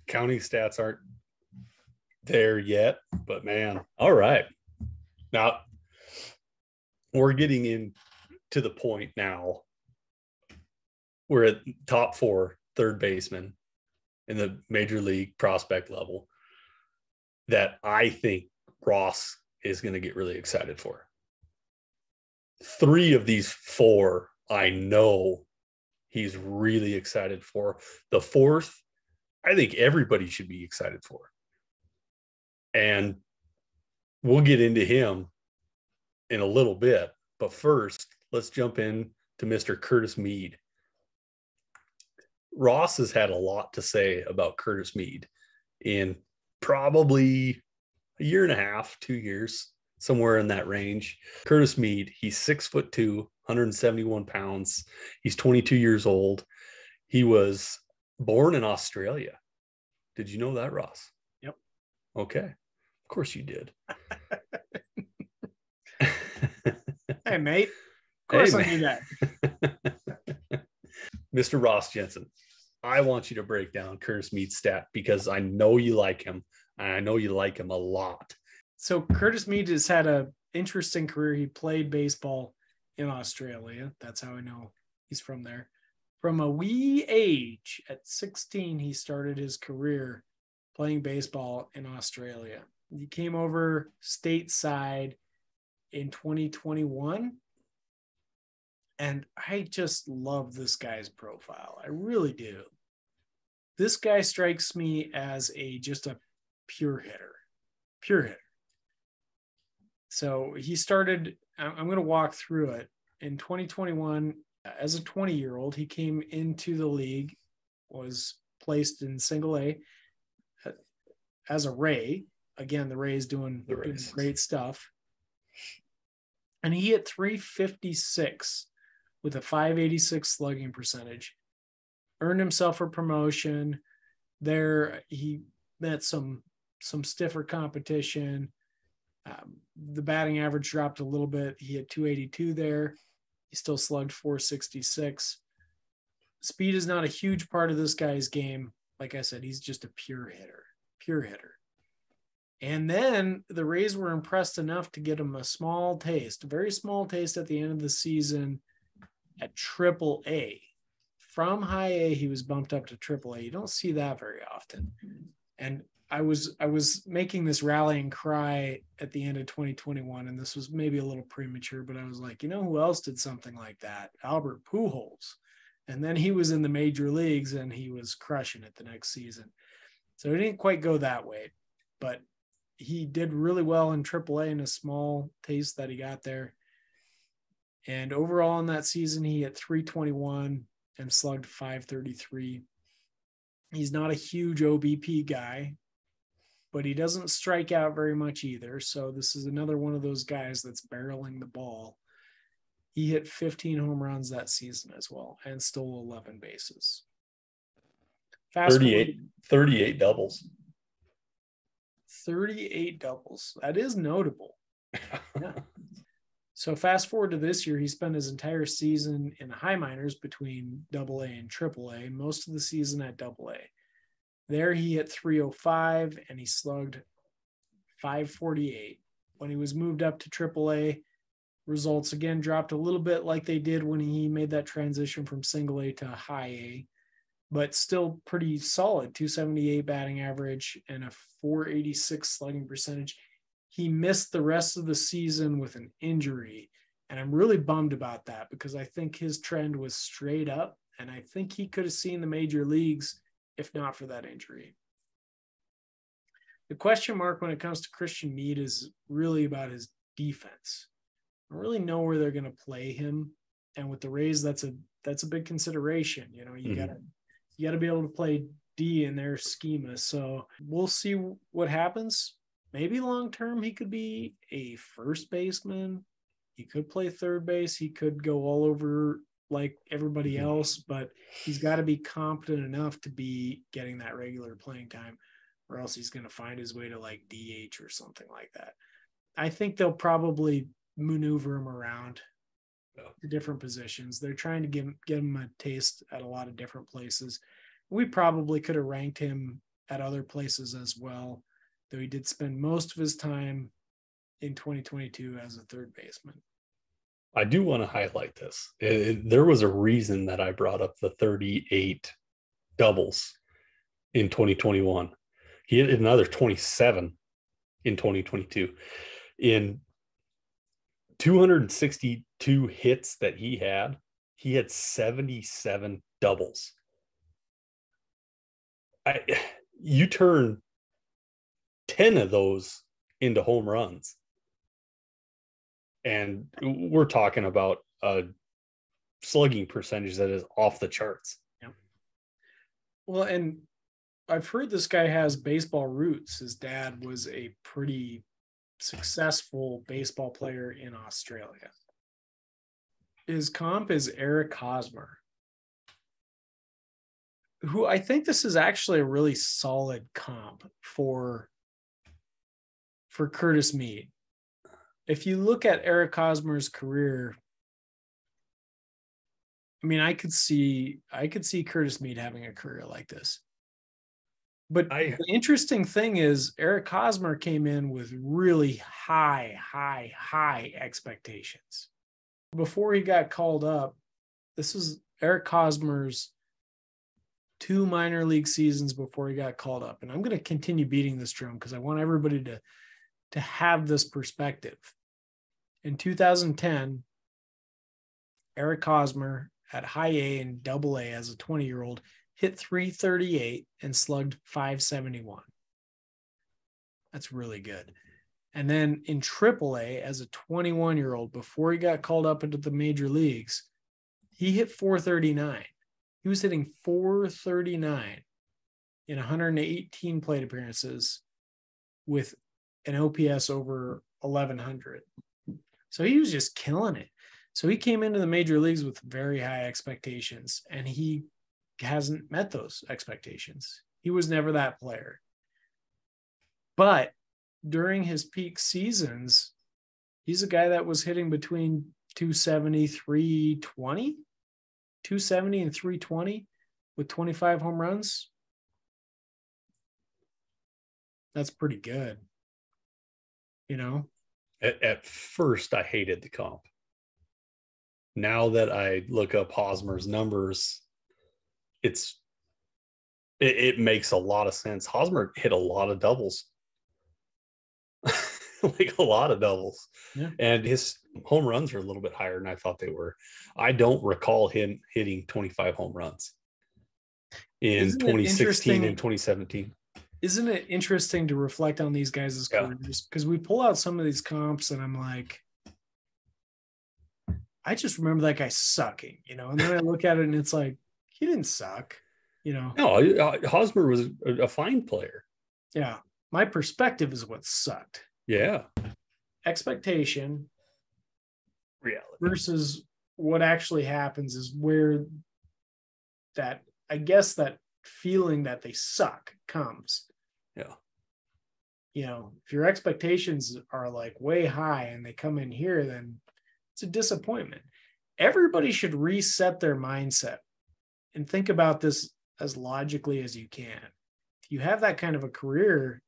counting stats aren't there yet, but man, all right. Now we're getting in to the point now. We're at top 4 third baseman in the major league prospect level that I think Ross is going to get really excited for. 3 of these 4, I know he's really excited for. The 4th, I think everybody should be excited for. And we'll get into him in a little bit. But first, let's jump in to Mr. Curtis Mead. Ross has had a lot to say about Curtis Mead in probably a year and a half, 2 years, somewhere in that range. Curtis Mead, he's 6'2", 171 pounds. He's 22 years old. He was born in Australia. Did you know that, Ross? Yep. Okay. Of course you did. Hey, mate. Of course I knew that. Mr. Ross Jensen, I want you to break down Curtis Mead's stat because I know you like him. And I know you like him a lot. So Curtis Mead has had an interesting career. He played baseball in Australia. That's how I know he's from there. From a wee age, at 16, he started his career playing baseball in Australia. He came over stateside in 2021. And I just love this guy's profile. I really do. This guy strikes me as just a pure hitter. So he started, I'm going to walk through it. In 2021, as a 20-year-old, he came into the league, was placed in single A as a Ray. Again, the Rays doing great stuff. And he hit 356 with a 586 slugging percentage. Earned himself a promotion. There, he met some stiffer competition. The batting average dropped a little bit. He had 282 there. He still slugged 466. Speed is not a huge part of this guy's game. Like I said, he's just a pure hitter. And then the Rays were impressed enough to get him a very small taste at the end of the season at Triple-A. From high A, he was bumped up to Triple-A. You don't see that very often. And I was making this rallying cry at the end of 2021, and this was maybe a little premature, but I was like, you know who else did something like that? Albert Pujols. And then he was in the major leagues, and he was crushing it the next season. So it didn't quite go that way, but he did really well in AAA in a small taste that he got there. And overall in that season, he hit 321 and slugged 533. He's not a huge OBP guy, but he doesn't strike out very much either. So this is another one of those guys that's barreling the ball. He hit 15 home runs that season as well and stole 11 bases. 38 doubles. 38 doubles. That is notable. Yeah. So fast forward to this year, he spent his entire season in the high minors between AA and AAA, most of the season at AA. There he hit 305 and he slugged 548. When he was moved up to AAA, results again dropped a little bit like they did when he made that transition from single A to high A, but still pretty solid, 278 batting average and a 486 slugging percentage. He missed the rest of the season with an injury, and I'm really bummed about that because I think his trend was straight up, and I think he could have seen the major leagues if not for that injury. The question mark when it comes to Christian Mead is really about his defense. I don't really know where they're going to play him, and with the Rays, that's a big consideration. You know, you gotta be able to play D in their schema. So we'll see what happens. Maybe long-term, he could be a first baseman. He could play third base. He could go all over like everybody else, but he's got to be competent enough to be getting that regular playing time, or else he's going to find his way to like DH or something like that. I think they'll probably maneuver him around to different positions. They're trying to give him a taste at a lot of different places. We probably could have ranked him at other places as well, though he did spend most of his time in 2022 as a third baseman. I do want to highlight this. There was a reason that I brought up the 38 doubles in 2021. He hit another 27 in 2022. In 262 hits that he had 77 doubles. You turn 10 of those into home runs. And we're talking about a slugging percentage that is off the charts. Yeah. Well, and I've heard this guy has baseball roots. His dad was a pretty successful baseball player in Australia. His comp is Eric Hosmer, who I think this is actually a really solid comp for Curtis Mead. If you look at Eric Hosmer's career, I mean, I could see Curtis Mead having a career like this. But the interesting thing is Eric Hosmer came in with really high expectations. Before he got called up, this was Eric Hosmer's 2 minor league seasons before he got called up. And I'm going to continue beating this drum because I want everybody to have this perspective. In 2010, Eric Hosmer at high A and double A as a 20-year-old hit .338 and slugged .571. That's really good. And then in triple A as a 21-year-old, before he got called up into the major leagues, he hit .439. He was hitting .439 in 118 plate appearances with an OPS over 1,100. So he was just killing it. So he came into the major leagues with very high expectations, and he hasn't met those expectations. He was never that player. But during his peak seasons, he's a guy that was hitting between 270, 320, 270 and 320 with 25 home runs. That's pretty good. You know? At first, I hated the comp. Now that I look up Hosmer's numbers, it makes a lot of sense. Hosmer hit a lot of doubles. Like a lot of doubles. Yeah. And his home runs are a little bit higher than I thought they were. I don't recall him hitting 25 home runs in 2016 and 2017. Isn't it interesting to reflect on these guys' careers? Because we pull out some of these comps and I'm like, I just remember that guy sucking, you know, and then I look at it and it's like, he didn't suck, you know. No, Hosmer was a fine player. Yeah. My perspective is what sucked. Yeah. Expectation, reality versus what actually happens is where that, I guess, that feeling that they suck comes. Yeah. You know, if your expectations are like way high and they come in here, then it's a disappointment. Everybody should reset their mindset and think about this as logically as you can. If you have that kind of a career,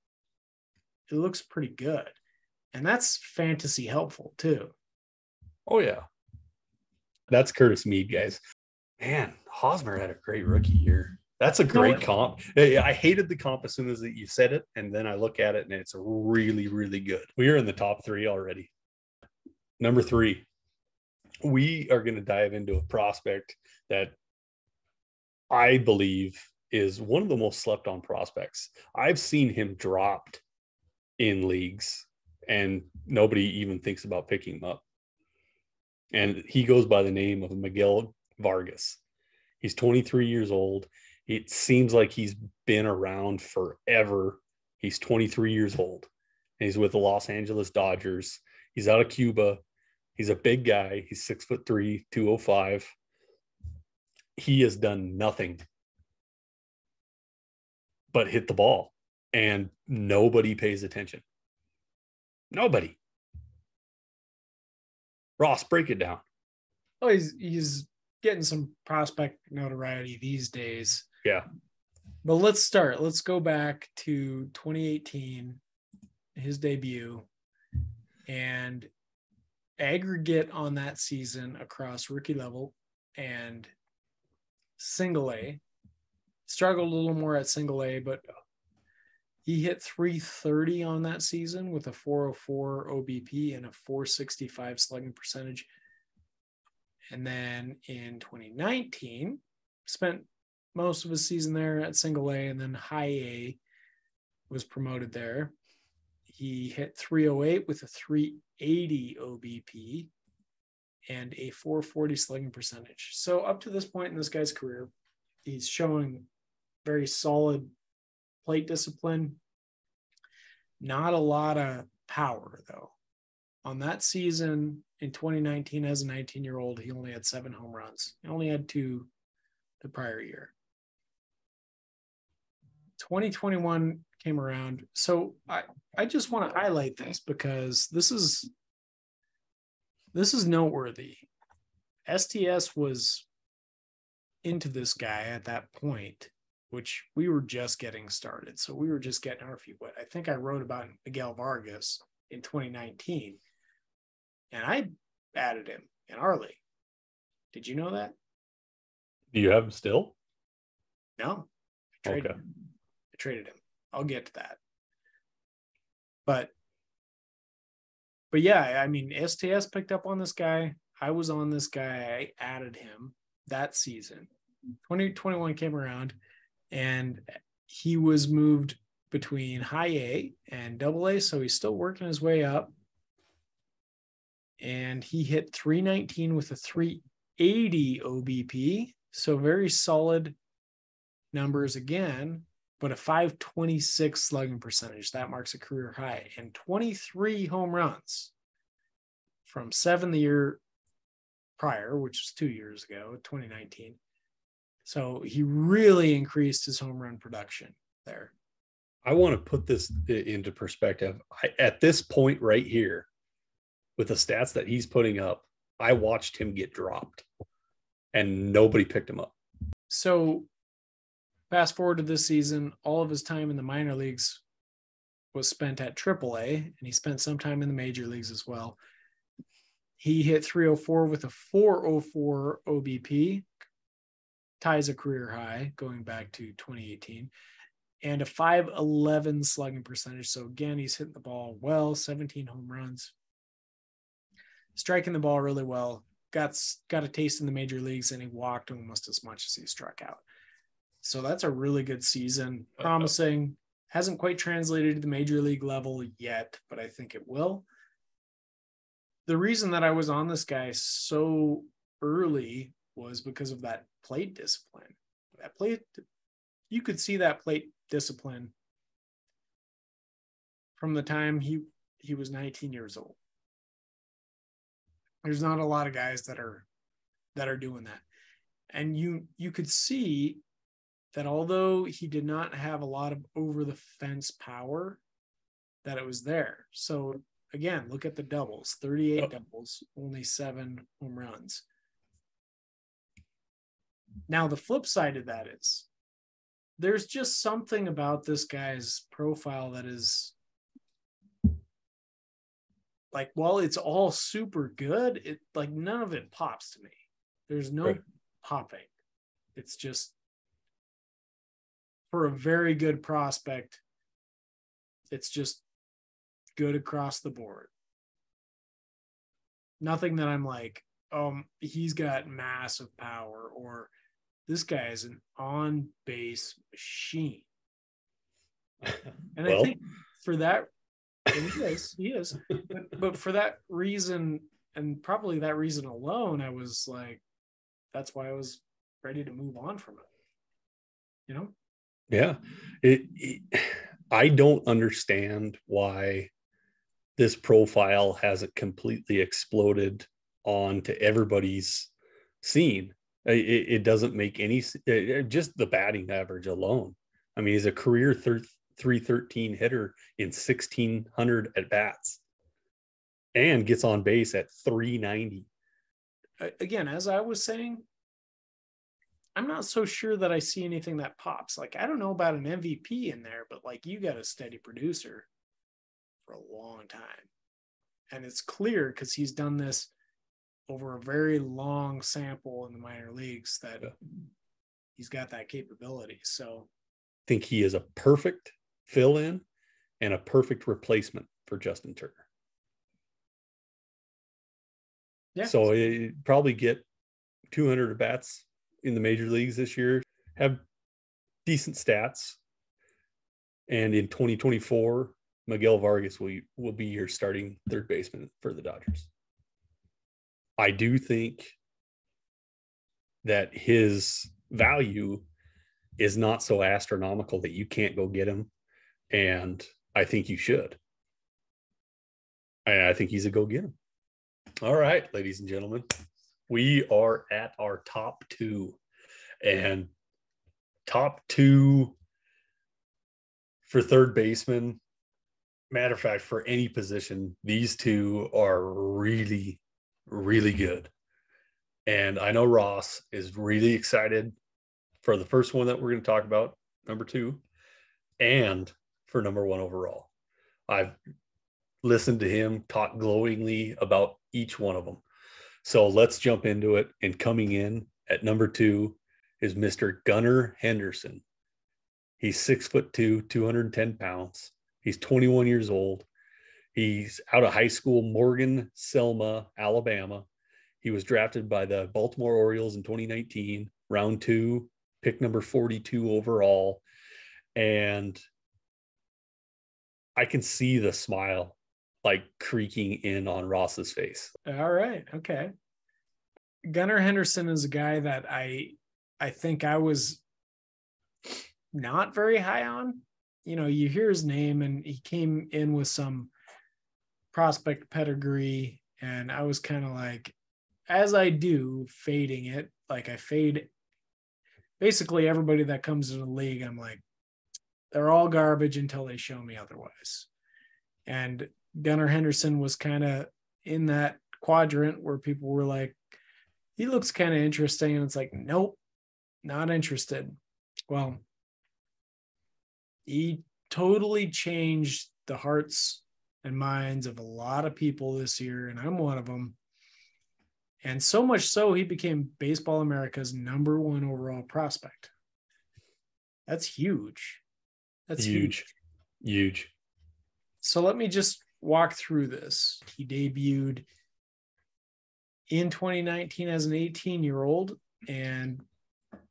it looks pretty good. And that's fantasy helpful too. Oh, yeah. That's Curtis Mead, guys. Man, Hosmer had a great rookie year. That's a great comp. I hated the comp as soon as you said it, and then I look at it, and it's really, really good. We are in the top 3 already. Number 3, we are going to dive into a prospect that I believe is one of the most slept on prospects. I've seen him dropped in leagues and nobody even thinks about picking him up. And he goes by the name of Miguel Vargas. He's 23 years old. It seems like he's been around forever. He's 23 years old. And he's with the Los Angeles Dodgers. He's out of Cuba. He's a big guy. He's 6'3", 205. he has done nothing but hit the ball, and nobody pays attention. Nobody. Ross, break it down. Oh, he's getting some prospect notoriety these days. Yeah. But let's start. Let's go back to 2018, his debut, and aggregate on that season across rookie level and single A. Struggled a little more at single A, but he hit 330 on that season with a 404 OBP and a 465 slugging percentage. And then in 2019, spent most of his season there at single A, and then high A, was promoted there. He hit 308 with a 380 OBP and a 440 slugging percentage. So up to this point in this guy's career, he's showing very solid plate discipline. Not a lot of power, though. On that season in 2019, as a 19-year-old, he only had 7 home runs. He only had 2 the prior year. 2021 came around. So I just want to highlight this because this is noteworthy. STS was into this guy at that point, which we were just getting started. So we were just getting our feet wet. I think I wrote about Miguel Vargas in 2019, and I added him in our league. Did you know that? Do you have him still? No. I traded him. I'll get to that. But yeah, I mean, STS picked up on this guy. I was on this guy. I added him that season. 2021 came around, and he was moved between high A and double A, so he's still working his way up. And he hit 319 with a 380 OBP, so very solid numbers again, but a 526 slugging percentage. That marks a career high, and 23 home runs from 7 the year prior, which was 2 years ago, 2019. So he really increased his home run production there. I want to put this into perspective. At this point right here, with the stats that he's putting up, I watched him get dropped and nobody picked him up. So fast forward to this season, all of his time in the minor leagues was spent at AAA, and he spent some time in the major leagues as well. He hit 304 with a 404 OBP, ties a career high going back to 2018, and a 511 slugging percentage. So again, he's hitting the ball well, 17 home runs, striking the ball really well, got a taste in the major leagues, and he walked almost as much as he struck out. So that's a really good season, promising. Hasn't quite translated to the major league level yet, but I think it will. The reason that I was on this guy so early was because of that plate discipline. You could see that plate discipline from the time he was 19 years old. There's not a lot of guys that are doing that. And you could see that although he did not have a lot of over the fence power, that it was there. So again, look at the doubles, 38 doubles, only 7 home runs. Now, the flip side of that is there's just something about this guy's profile that is like, while it's all super good, it like none of it pops to me. There's no popping. It's just, for a very good prospect, it's just good across the board. Nothing that I'm like, he's got massive power, or this guy is an on-base machine. And I think for that, he is. But for that reason, and probably that reason alone, I was like, that's why I was ready to move on from it. You know? Yeah. I don't understand why this profile hasn't completely exploded onto everybody's scene. It doesn't make any, just the batting average alone. I mean, he's a career 313 hitter in 1,600 at bats and gets on base at 390. Again, as I was saying, I'm not so sure that I see anything that pops. Like, I don't know about an MVP in there, but like, you got a steady producer for a long time. And it's clear because he's done this over a very long sample in the minor leagues that he's got that capability. So I think he is a perfect fill-in and a perfect replacement for Justin Turner. Yeah. So he probably get 200 at bats in the major leagues this year, have decent stats. And in 2024, Miguel Vargas will be your starting third baseman for the Dodgers. I do think that his value is not so astronomical that you can't go get him. And I think you should. I think he's a go get him. All right, ladies and gentlemen, we are at our top two. And top two for third baseman. Matter of fact, for any position, these two are really, really good. And I know Ross is really excited for the first one that we're going to talk about, number 2, and for number 1 overall. I've listened to him talk glowingly about each one of them. So let's jump into it. And coming in at number 2 is Mr. Gunnar Henderson. He's 6'2", 210 pounds. He's 21 years old. He's out of high school, Morgan Selma, Alabama. He was drafted by the Baltimore Orioles in 2019, round 2, pick number 42 overall. And I can see the smile like creaking in on Ross's face. All right. Okay. Gunnar Henderson is a guy that I think I was not very high on. You know, you hear his name and he came in with some prospect pedigree, and I was kind of like, as I do, fading it. Like I fade basically everybody that comes in the league. I'm like, they're all garbage until they show me otherwise. And Gunnar Henderson was kind of in that quadrant where people were like, he looks kind of interesting. And it's like, nope, not interested. Well, he totally changed the hearts and minds of a lot of people this year, and I'm one of them. And so much so, he became Baseball America's number 1 overall prospect. That's huge. That's huge. Huge. So let me just walk through this. He debuted in 2019 as an 18-year-old and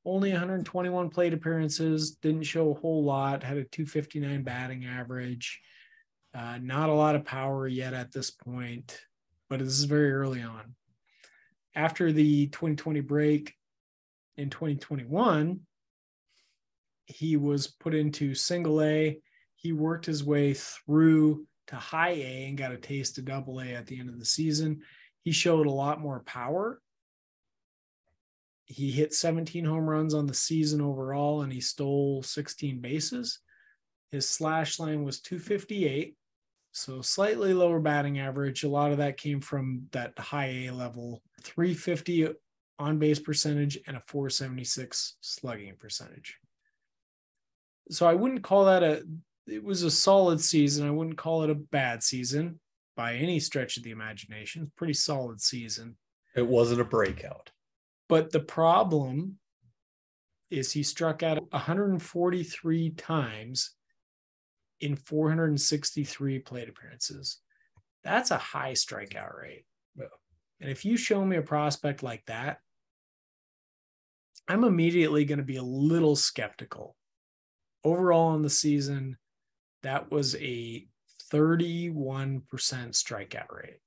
only 121 plate appearances, didn't show a whole lot, had a 259 batting average. Not a lot of power yet at this point, but this is very early on. After the 2020 break in 2021, he was put into single A. He worked his way through to high A and got a taste of double A at the end of the season. He showed a lot more power. He hit 17 home runs on the season overall, and he stole 16 bases. His slash line was 258, so slightly lower batting average. A lot of that came from that high A level, 350 on base percentage and a 476 slugging percentage. So I wouldn't call that it was a solid season. I wouldn't call it a bad season by any stretch of the imagination. Pretty solid season. It wasn't a breakout. But the problem is he struck out 143 times in 463 plate appearances. That's a high strikeout rate. Yeah. And if you show me a prospect like that, I'm immediately going to be a little skeptical. Overall in the season, that was a 31% strikeout rate.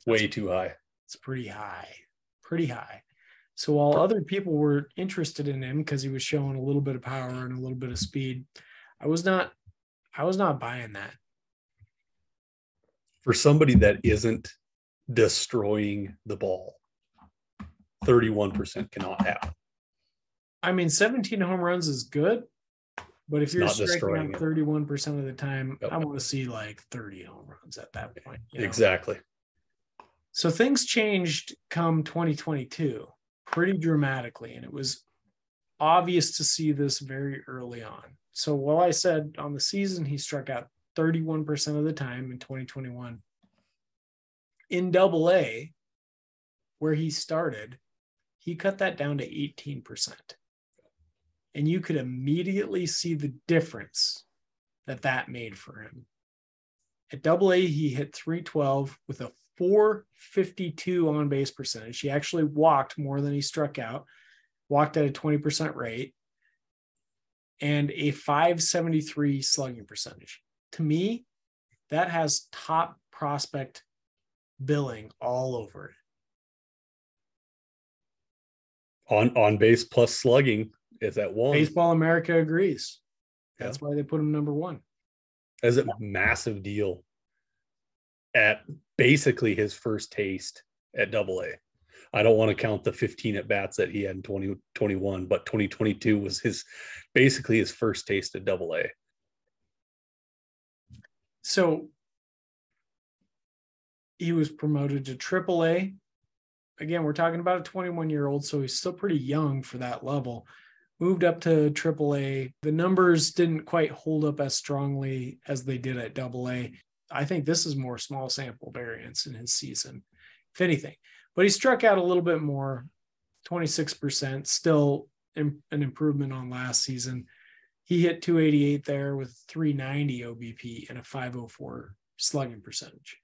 Way too high. It's pretty high. Pretty high. So while other people were interested in him because he was showing a little bit of power and a little bit of speed, I was not buying that. For somebody that isn't destroying the ball 31% cannot happen. I mean, 17 home runs is good, but if you're not striking destroying out it. 31% of the time, Yep. I want to see like 30 home runs at that point. You know? Exactly. So things changed come 2022 pretty dramatically, and it was obvious to see this very early on. So while I said on the season he struck out 31% of the time in 2021, in Double-A, where he started, he cut that down to 18%. And you could immediately see the difference that made for him. At Double-A, he hit 312 with a 452 on base percentage. He actually walked more than he struck out, walked at a 20% rate, and a 573 slugging percentage. To me, that has top prospect billing all over it. On base plus slugging is at 1. Baseball America agrees. That's why they put him number 1. That's a massive deal at basically his first taste at Double-A. I don't want to count the 15 at bats that he had in 2021, but 2022 was basically his first taste at Double-A. So he was promoted to Triple-A. Again, we're talking about a 21-year-old, so he's still pretty young for that level. Moved up to Triple-A. The numbers didn't quite hold up as strongly as they did at Double-A. I think this is more small sample variance in his season, if anything. But he struck out a little bit more, 26%, still an improvement on last season. He hit 288 there with 390 OBP and a 504 slugging percentage.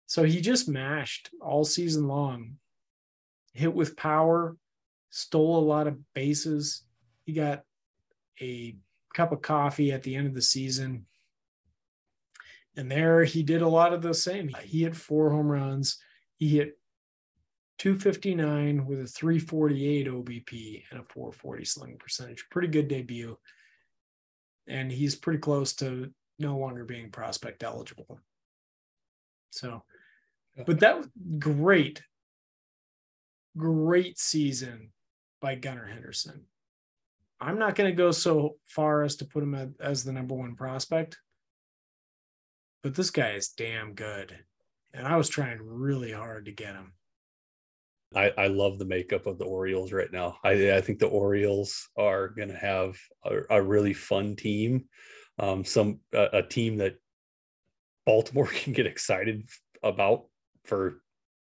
So he just mashed all season long, hit with power, stole a lot of bases. He got a cup of coffee at the end of the season. And there he did a lot of the same. He hit 4 home runs. He hit 259 with a 348 OBP and a 440 slugging percentage. Pretty good debut. And he's pretty close to no longer being prospect eligible. So, but that was great season by Gunnar Henderson. I'm not going to go so far as to put him as the number 1 prospect, but this guy is damn good. And I was trying really hard to get him. I love the makeup of the Orioles right now. I think the Orioles are going to have a really fun team. A team that Baltimore can get excited about for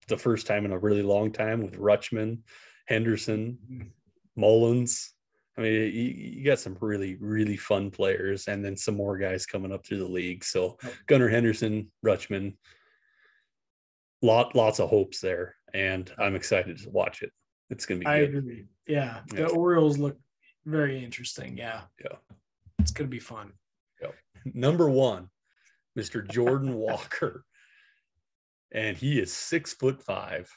the first time in a really long time with Rutschman, Henderson, Mullins. I mean, you got some really, really fun players, and then some more guys coming up through the league. So Gunnar Henderson, Rutschman, lots of hopes there, and I'm excited to watch it. It's going to be I good. agree. Yeah. The Orioles look very interesting. Yeah. It's going to be fun. Number 1, Mr. Jordan Walker. And he is 6'5",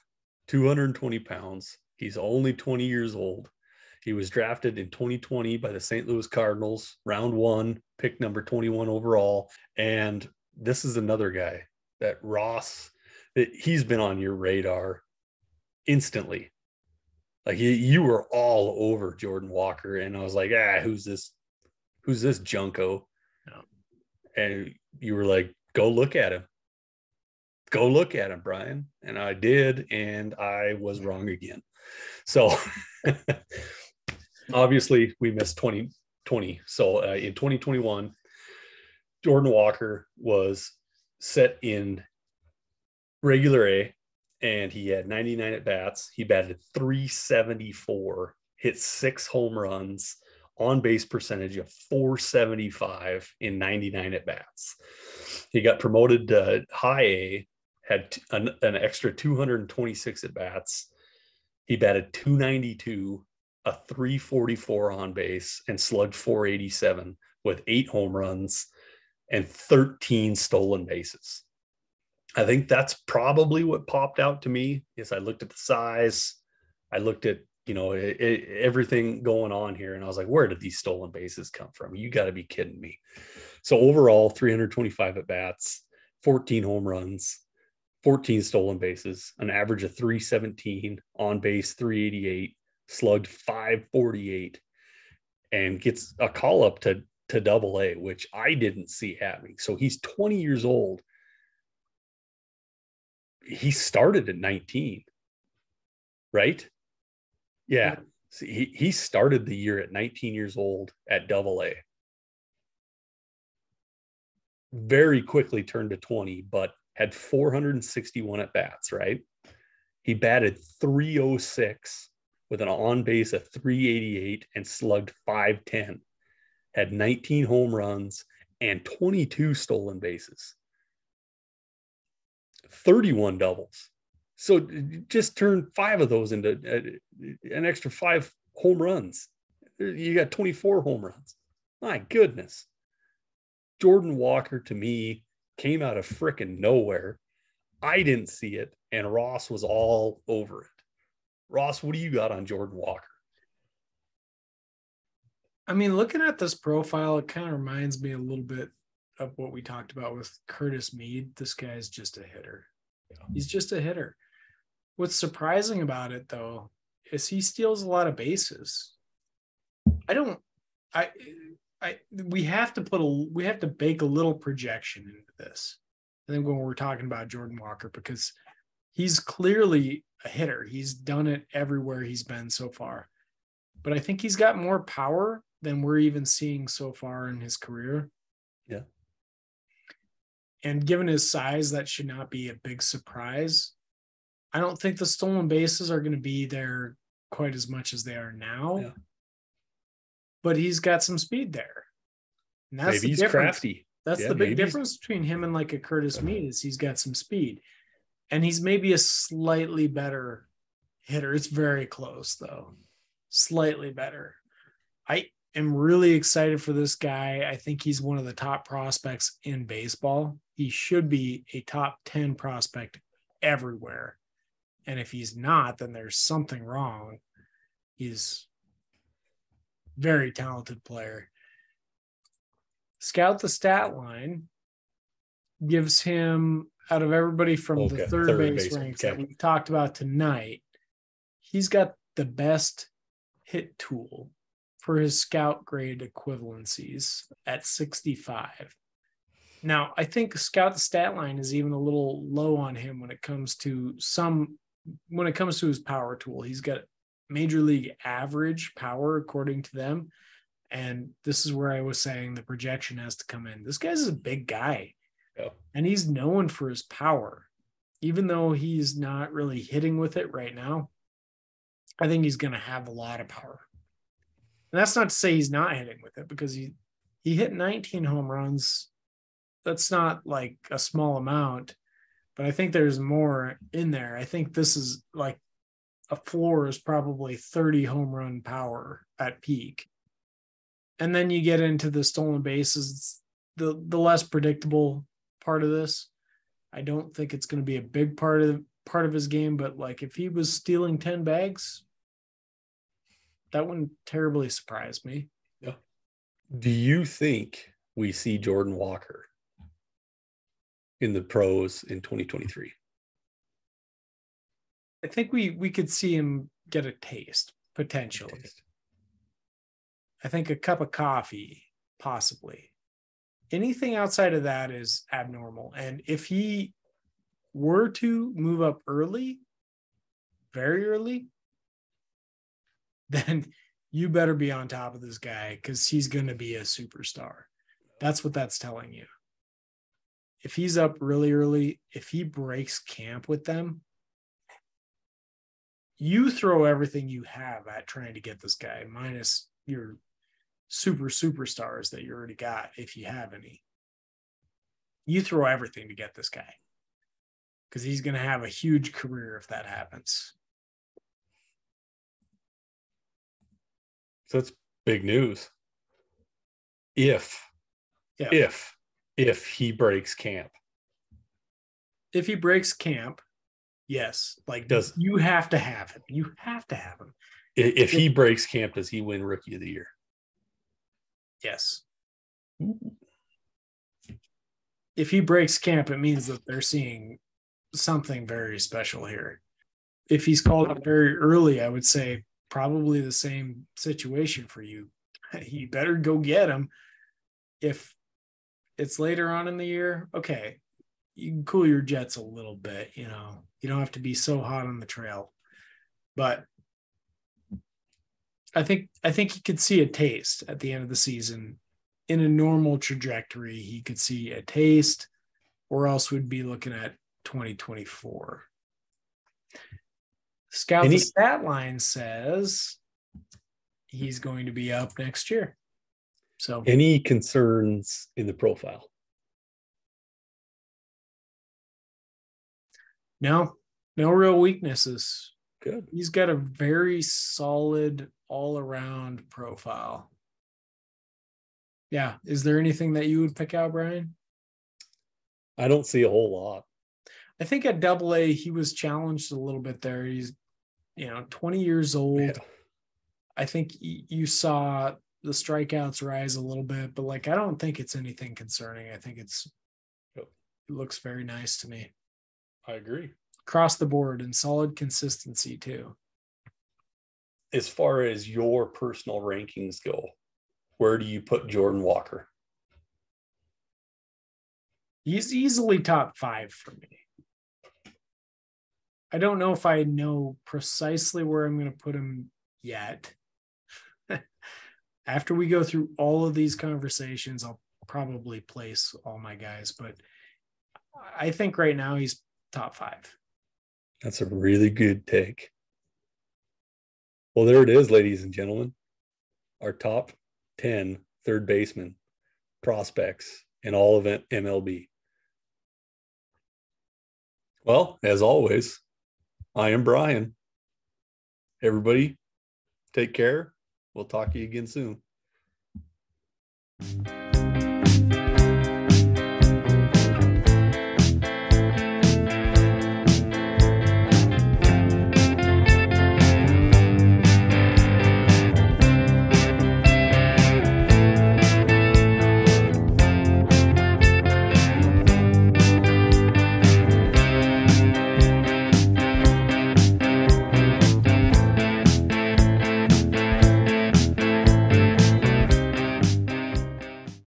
220 pounds. He's only 20 years old. He was drafted in 2020 by the St. Louis Cardinals, round 1, pick number 21 overall. And this is another guy that Ross, that he's been on your radar instantly. Like you were all over Jordan Walker, and I was like, who's this Junko? No. And you were like, go look at him, Brian. And I did, and I was wrong again. So obviously we missed 2020. So in 2021, Jordan Walker was set in regular A, and he had 99 at bats. He batted 374, hit 6 home runs, on base percentage of 475 in 99 at bats. He got promoted to high A, had an extra 226 at bats. He batted 292, a 344 on base, and slugged 487 with 8 home runs and 13 stolen bases. I think that's probably what popped out to me. Is I looked at the size, I looked at everything going on here, and I was like, where did these stolen bases come from? You got to be kidding me. So overall, 325 at bats, 14 home runs, 14 stolen bases, an average of 317, on base 388, slugged 548, and gets a call up to Double A, which I didn't see happening. So he's 20 years old. He started at 19, right? Yeah. So he started the year at 19 years old at Double A. Very quickly turned to 20, but had 461 at bats, right? He batted 306 with an on base of 388 and slugged 510. Had 19 home runs and 22 stolen bases. 31 doubles. So just turn 5 of those into an extra 5 home runs. You got 24 home runs. My goodness. Jordan Walker, to me, came out of frickin' nowhere. I didn't see it, and Ross was all over it. Ross, what do you got on Jordan Walker? I mean, looking at this profile, it kind of reminds me a little bit of what we talked about with Curtis Mead. This guy's just a hitter. He's just a hitter. What's surprising about it, though, is he steals a lot of bases. We have to bake a little projection into this. I think when we're talking about Jordan Walker, because he's clearly a hitter. He's done it everywhere he's been so far. But I think he's got more power than we're even seeing so far in his career. Yeah. And given his size, that should not be a big surprise. I don't think the stolen bases are going to be there quite as much as they are now. Yeah. But he's got some speed there. And that's maybe he's crafty. That's the big difference between him and like a Curtis Mead is he's got some speed. And he's maybe a slightly better hitter. It's very close, though. Slightly better. I am really excited for this guy. I think he's one of the top prospects in baseball. He should be a top 10 prospect everywhere. And if he's not, then there's something wrong. He's a very talented player. Scout the Statline gives him, out of everybody from the third base ranks that we've talked about tonight, he's got the best hit tool for his scout grade equivalencies at 65. Now, I think Scout the Statline is even a little low on him when it comes to his power tool. He's got major league average power according to them. And this is where I was saying the projection has to come in. This guy's a big guy. Yeah. And he's known for his power. Even though he's not really hitting with it right now, I think he's going to have a lot of power. And that's not to say he's not hitting with it, because he hit 19 home runs. That's not like a small amount, but I think there's more in there. I think this is like a floor is probably 30 home run power at peak. And then you get into the stolen bases, the less predictable part of this. I don't think it's going to be a big part of his game, but like if he was stealing 10 bags, that wouldn't terribly surprise me. Yeah. Do you think we see Jordan Walker in the pros in 2023? I think we could see him get a taste, potentially. I think a cup of coffee, possibly. Anything outside of that is abnormal. And if he were to move up early, very early, then you better be on top of this guy, because he's going to be a superstar. That's what that's telling you. If he's up really early, if he breaks camp with them, you throw everything you have at trying to get this guy, minus your superstars that you already got, if you have any. You throw everything to get this guy, because he's going to have a huge career if that happens. So that's big news. If he breaks camp. If he breaks camp, yes. Like, you have to have him. You have to have him. If he breaks camp, does he win Rookie of the Year? Yes. If he breaks camp, it means that they're seeing something very special here. If he's called up very early, I would say probably the same situation for you. You better go get him. If it's later on in the year, okay, you can cool your jets a little bit, you know. You don't have to be so hot on the trail. But I think he could see a taste at the end of the season. In a normal trajectory, he could see a taste, or else we'd be looking at 2024. Scout the Statline says he's going to be up next year. So, any concerns in the profile? No real weaknesses. Good. He's got a very solid all-around profile. Yeah. Is there anything that you would pick out, Brian? I don't see a whole lot. I think at AA, he was challenged a little bit there. He's, 20 years old. Yeah. I think you saw the strikeouts rise a little bit, but I don't think it's anything concerning. I think it looks very nice to me. I agree. Across the board and solid consistency too. As far as your personal rankings go, where do you put Jordan Walker? He's easily top 5 for me. I don't know if I know precisely where I'm going to put him yet. After we go through all of these conversations, I'll probably place all my guys, but I think right now he's top 5. That's a really good take. Well, there it is, ladies and gentlemen. Our top 10 third baseman prospects in all of MLB. Well, as always, I am Brian. Everybody, take care. We'll talk to you again soon.